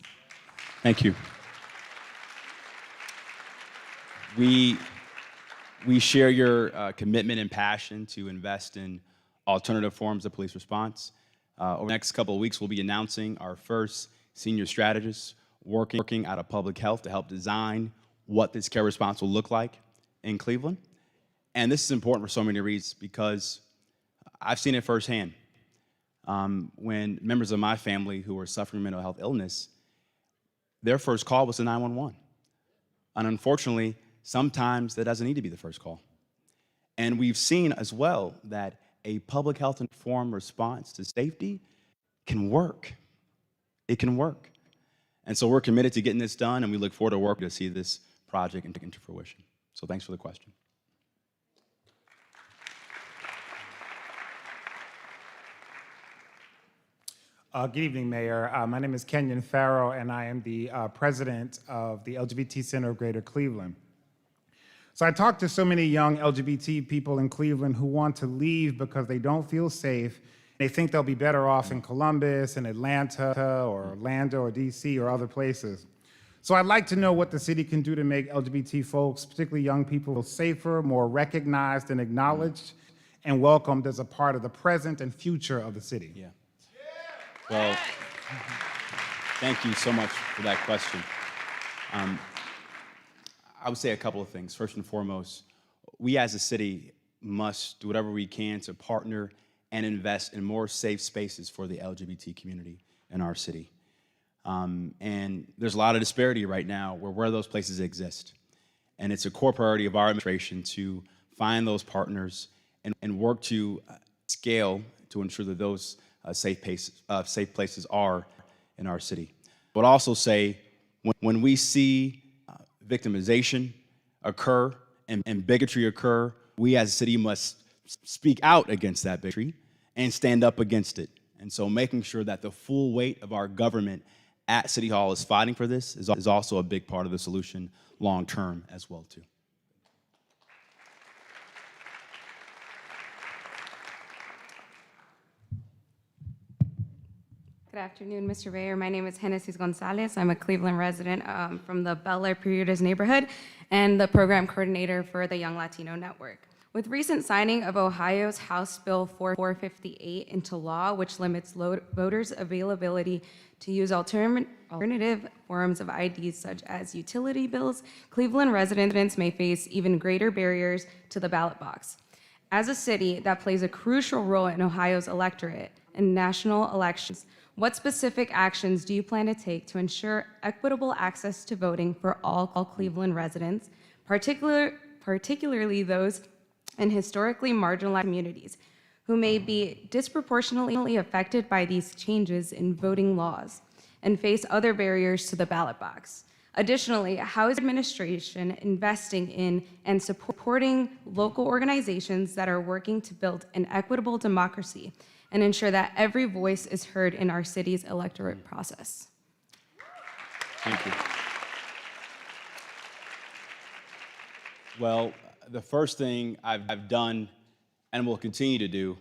Thank you. We share your commitment and passion to invest in alternative forms of police response. Over the next couple of weeks, we'll be announcing our first senior strategist working out of public health to help design what this care response will look like in Cleveland. And this is important for so many reasons, because I've seen it firsthand. When members of my family who are suffering mental health illness, their first call was to 911. And unfortunately, sometimes that doesn't need to be the first call. And we've seen as well that a public health informed response to safety can work. It can work. And so we're committed to getting this done, and we look forward to working to see this project into fruition. So thanks for the question. Good evening, Mayor. My name is Kenyon Farrow, and I am the president of the LGBT Center of Greater Cleveland. So I talk to so many young LGBT people in Cleveland who want to leave because they don't feel safe. They think they'll be better off in Columbus, in Atlanta, or Orlando, or DC, or other places. So I'd like to know what the city can do to make LGBT folks, particularly young people, feel safer, more recognized and acknowledged, and welcomed as a part of the present and future of the city. Yeah. Well, thank you so much for that question. I would say a couple of things. First and foremost, we as a city must do whatever we can to partner and invest in more safe spaces for the LGBT community in our city. And there's a lot of disparity right now where those places exist. And it's a core priority of our administration to find those partners and work to scale to ensure that those safe places are in our city. But also say, when we see victimization occur and bigotry occur, we as a city must speak out against that bigotry and stand up against it. And so making sure that the full weight of our government at City Hall is fighting for this is also a big part of the solution long term as well, too. Good afternoon, Mr. Mayor. My name is Genesis Gonzalez. I'm a Cleveland resident from the Bel Air Prioridades neighborhood and the program coordinator for the Young Latino Network. With recent signing of Ohio's House Bill 458 into law, which limits voters' availability to use alternative forms of IDs such as utility bills, Cleveland residents may face even greater barriers to the ballot box. As a city that plays a crucial role in Ohio's electorate and national elections, what specific actions do you plan to take to ensure equitable access to voting for all Cleveland residents, particularly those in historically marginalized communities who may be disproportionately affected by these changes in voting laws and face other barriers to the ballot box? Additionally, how is administration investing in and supporting local organizations that are working to build an equitable democracy and ensure that every voice is heard in our city's electorate process? Thank you. Well, the first thing I've done and will continue to do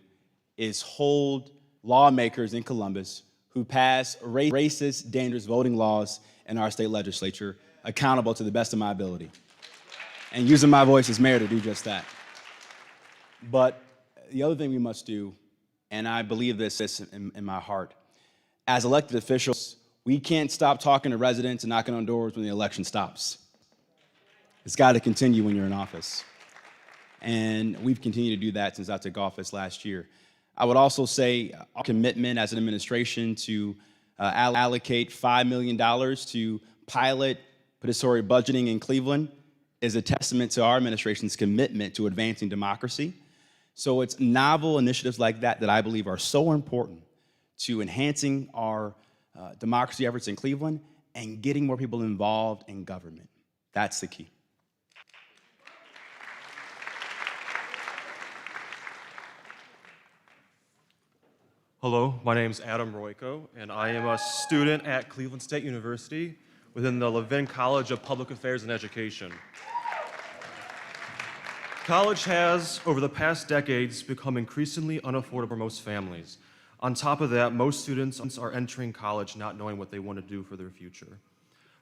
is hold lawmakers in Columbus who pass racist, dangerous voting laws in our state legislature accountable to the best of my ability, and using my voice as mayor to do just that. But the other thing we must do, and I believe this in my heart, as elected officials, we can't stop talking to residents and knocking on doors when the election stops. It's got to continue when you're in office. And we've continued to do that since I took office last year. I would also say our commitment as an administration to allocate $5 million to pilot participatory budgeting in Cleveland is a testament to our administration's commitment to advancing democracy. So it's novel initiatives like that that I believe are so important to enhancing our democracy efforts in Cleveland and getting more people involved in government. That's the key. Hello, my name is Adam Royko, and I am a student at Cleveland State University within the Levin College of Public Affairs and Education. College has, over the past decades, become increasingly unaffordable for most families. On top of that, most students are entering college not knowing what they want to do for their future.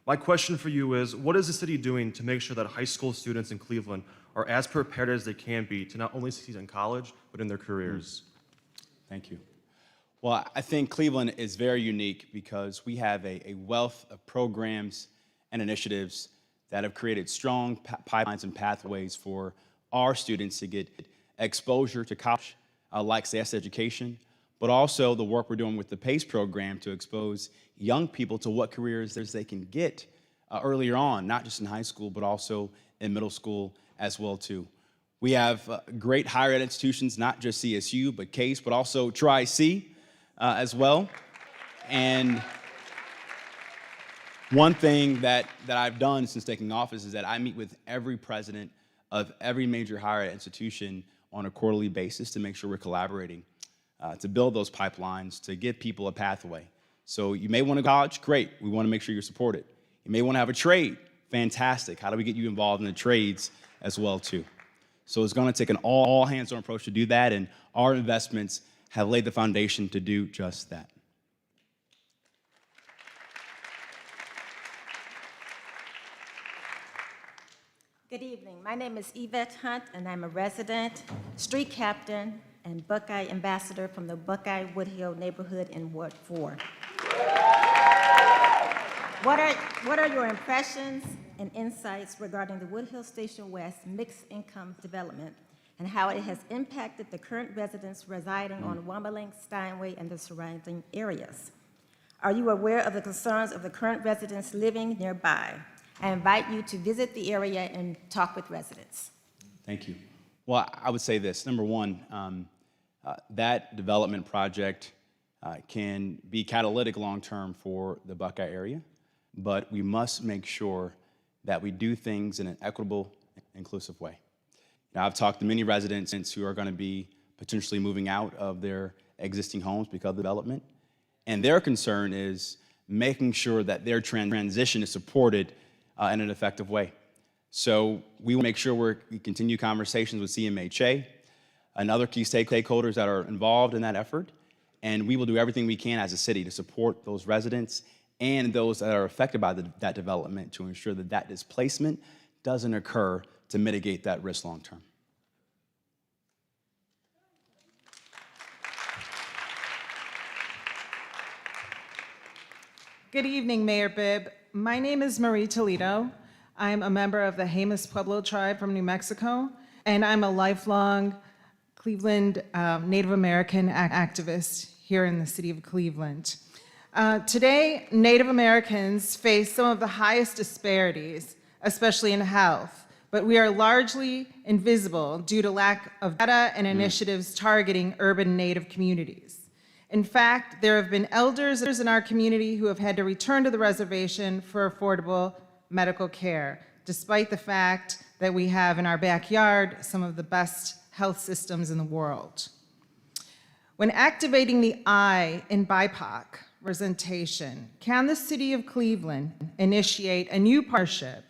My question for you is, what is the city doing to make sure that high school students in Cleveland are as prepared as they can be to not only succeed in college, but in their careers? Thank you. Well, I think Cleveland is very unique because we have a wealth of programs and initiatives that have created strong pipelines and pathways for our students to get exposure to college, like CS education, but also the work we're doing with the PACE program to expose young people to what careers they can get earlier on, not just in high school, but also in middle school as well, too. We have great higher ed institutions, not just CSU, but CASE, but also Tri-C as well. And one thing that I've done since taking office is that I meet with every president of every major higher ed institution on a quarterly basis to make sure we're collaborating to build those pipelines, to give people a pathway. So you may want to go to college, great. We want to make sure you're supported. You may want to have a trade, fantastic. How do we get you involved in the trades as well, too? So it's going to take an all hands-on approach to do that, and our investments have laid the foundation to do just that. Good evening. My name is Yvette Hunt, and I'm a resident, street captain, and Buckeye ambassador from the Buckeye Woodhill neighborhood in Ward 4. What are your impressions and insights regarding the Woodhill Station West mixed income development and how it has impacted the current residents residing on Wumberlink, Steinway, and the surrounding areas? Are you aware of the concerns of the current residents living nearby? I invite you to visit the area and talk with residents. Thank you. Well, I would say this. Number one, that development project can be catalytic long-term for the Buckeye area, but we must make sure that we do things in an equitable, inclusive way. Now, I've talked to many residents who are going to be potentially moving out of their existing homes because of development. And their concern is making sure that their transition is supported in an effective way. So we will make sure we continue conversations with CMHA and other key stakeholders that are involved in that effort. And we will do everything we can as a city to support those residents and those that are affected by that development to ensure that that displacement doesn't occur to mitigate that risk long term. Good evening, Mayor Bibb. My name is Marie Toledo. I'm a member of the Jemez Pueblo tribe from New Mexico, and I'm a lifelong Cleveland Native American activist here in the city of Cleveland. Today, Native Americans face some of the highest disparities, especially in health, but we are largely invisible due to lack of data and initiatives targeting urban Native communities. In fact, there have been elders in our community who have had to return to the reservation for affordable medical care, despite the fact that we have in our backyard some of the best health systems in the world. When activating the I in BIPOC representation, can the City of Cleveland initiate a new partnership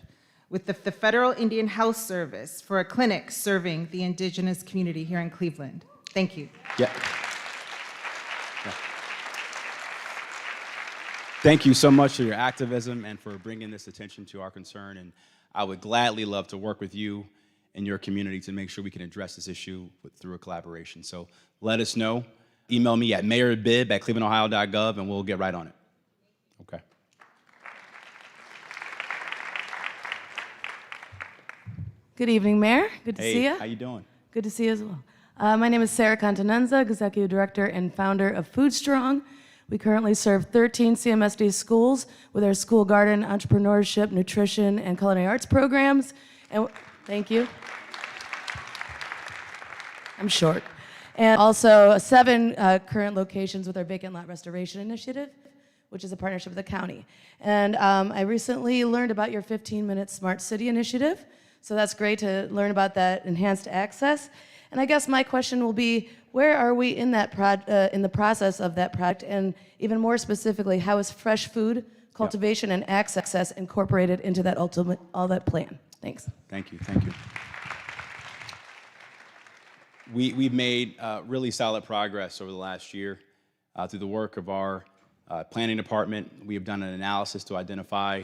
with the Federal Indian Health Service for a clinic serving the indigenous community here in Cleveland? Thank you. Yeah. Thank you so much for your activism and for bringing this attention to our concern. And I would gladly love to work with you and your community to make sure we can address this issue through a collaboration. So let us know. Email me at mayorbibb@clevelandohio.gov and we'll get right on it. Okay. Good evening, Mayor. Good to see you. How you doing? Good to see you as well. My name is Sarah Continenza, Executive Director and founder of Food Strong. We currently serve 13 CMSD schools with our school garden, entrepreneurship, nutrition, and culinary arts programs. And thank you. I'm short. And also 7 current locations with our vacant lot restoration initiative, which is a partnership with the county. And I recently learned about your 15-minute Smart City initiative. So that's great to learn about that enhanced access. And I guess my question will be, where are we in that in the process of that project? And even more specifically, how is fresh food cultivation and access incorporated into that all that plan? Thanks. Thank you. Thank you. We've made really solid progress over the last year through the work of our planning department. We have done an analysis to identify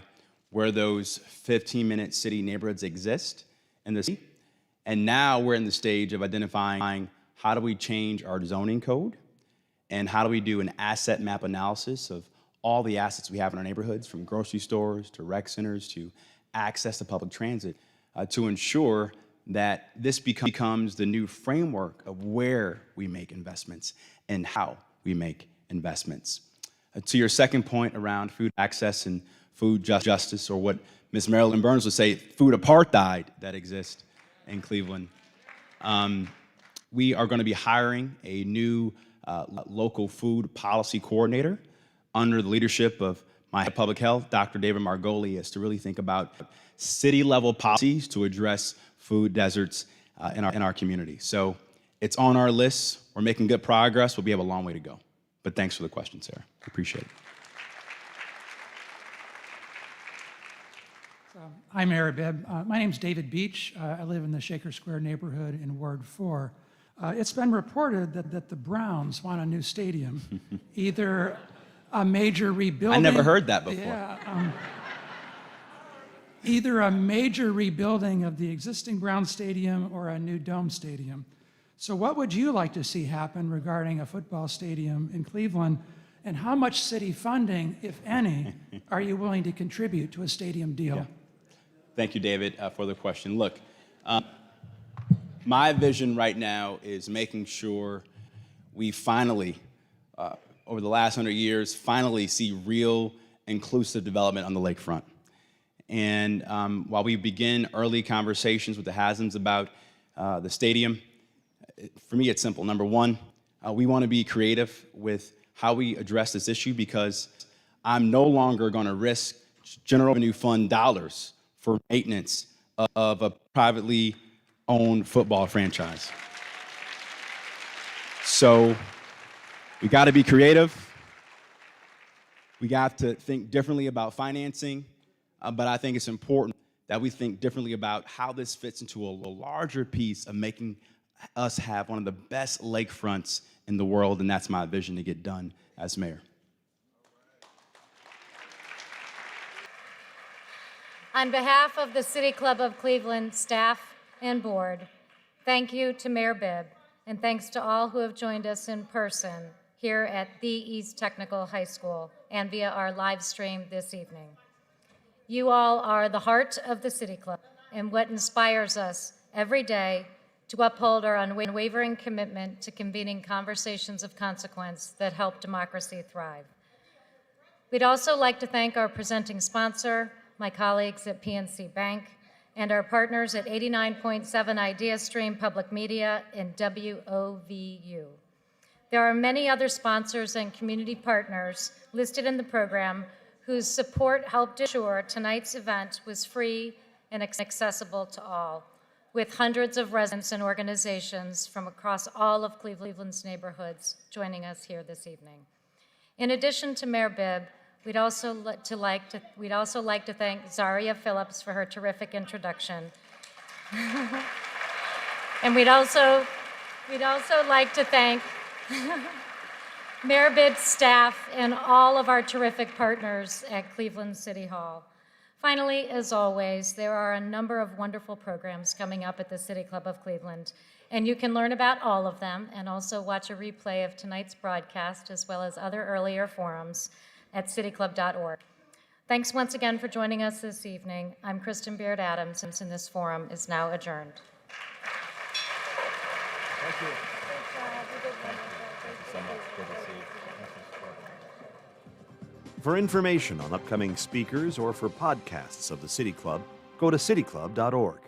where those 15-minute city neighborhoods exist in the city. And now we're in the stage of identifying how do we change our zoning code and how do we do an asset map analysis of all the assets we have in our neighborhoods, from grocery stores to rec centers to access to public transit, to ensure that this becomes the new framework of where we make investments and how we make investments. To your second point around food access and food justice, or what Ms. Marilyn Burns would say, food apartheid that exists in Cleveland. We are going to be hiring a new local food policy coordinator under the leadership of my head of public health, Dr. David Margolius, to really think about city-level policies to address food deserts in our community. So it's on our list. We're making good progress, but we have a long way to go. But thanks for the question, Sarah. Appreciate it. Hi, Mayor Bibb. My name's David Beach. I live in the Shaker Square neighborhood in Ward 4. It's been reported that the Browns want a new stadium, either a major rebuilding. I never heard that before. Yeah, either a major rebuilding of the existing Brown Stadium or a new dome stadium. So what would you like to see happen regarding a football stadium in Cleveland? And how much city funding, if any, are you willing to contribute to a stadium deal? Yeah. Thank you, David, for the question. Look, my vision right now is making sure we finally, over the last 100 years, finally see real inclusive development on the lakefront. And while we begin early conversations with the Hasms about the stadium, for me it's simple. Number one, we want to be creative with how we address this issue, because I'm no longer going to risk general revenue fund dollars for maintenance of a privately owned football franchise. So we got to be creative. We got to think differently about financing, but I think it's important that we think differently about how this fits into a larger piece of making us have one of the best lakefronts in the world, and that's my vision to get done as mayor. On behalf of the City Club of Cleveland staff and board, thank you to Mayor Bibb, and thanks to all who have joined us in person here at the East Technical High School and via our live stream this evening. You all are the heart of the City Club and what inspires us every day to uphold our unwavering commitment to convening conversations of consequence that help democracy thrive. We'd also like to thank our presenting sponsor, my colleagues at PNC Bank, and our partners at 89.7 Idea Stream Public Media and WOVU. There are many other sponsors and community partners listed in the program whose support helped ensure tonight's event was free and accessible to all, with hundreds of residents and organizations from across all of Cleveland's neighborhoods joining us here this evening. In addition to Mayor Bibb, we'd also like to thank Zaria Phillips for her terrific introduction. And we'd also like to thank Mayor Bibb's staff and all of our terrific partners at Cleveland City Hall. Finally, as always, there are a number of wonderful programs coming up at the City Club of Cleveland, and you can learn about all of them and also watch a replay of tonight's broadcast as well as other earlier forums at cityclub.org. Thanks once again for joining us this evening. I'm Kristen Beard Adams, and this forum is now adjourned. Thank you. For information on upcoming speakers or for podcasts of the City Club, go to cityclub.org.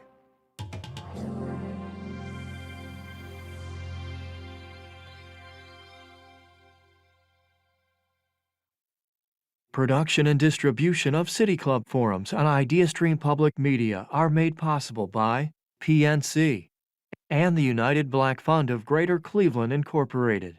Production and distribution of City Club forums on IdeaStream Public Media are made possible by PNC and the United Black Fund of Greater Cleveland, Incorporated.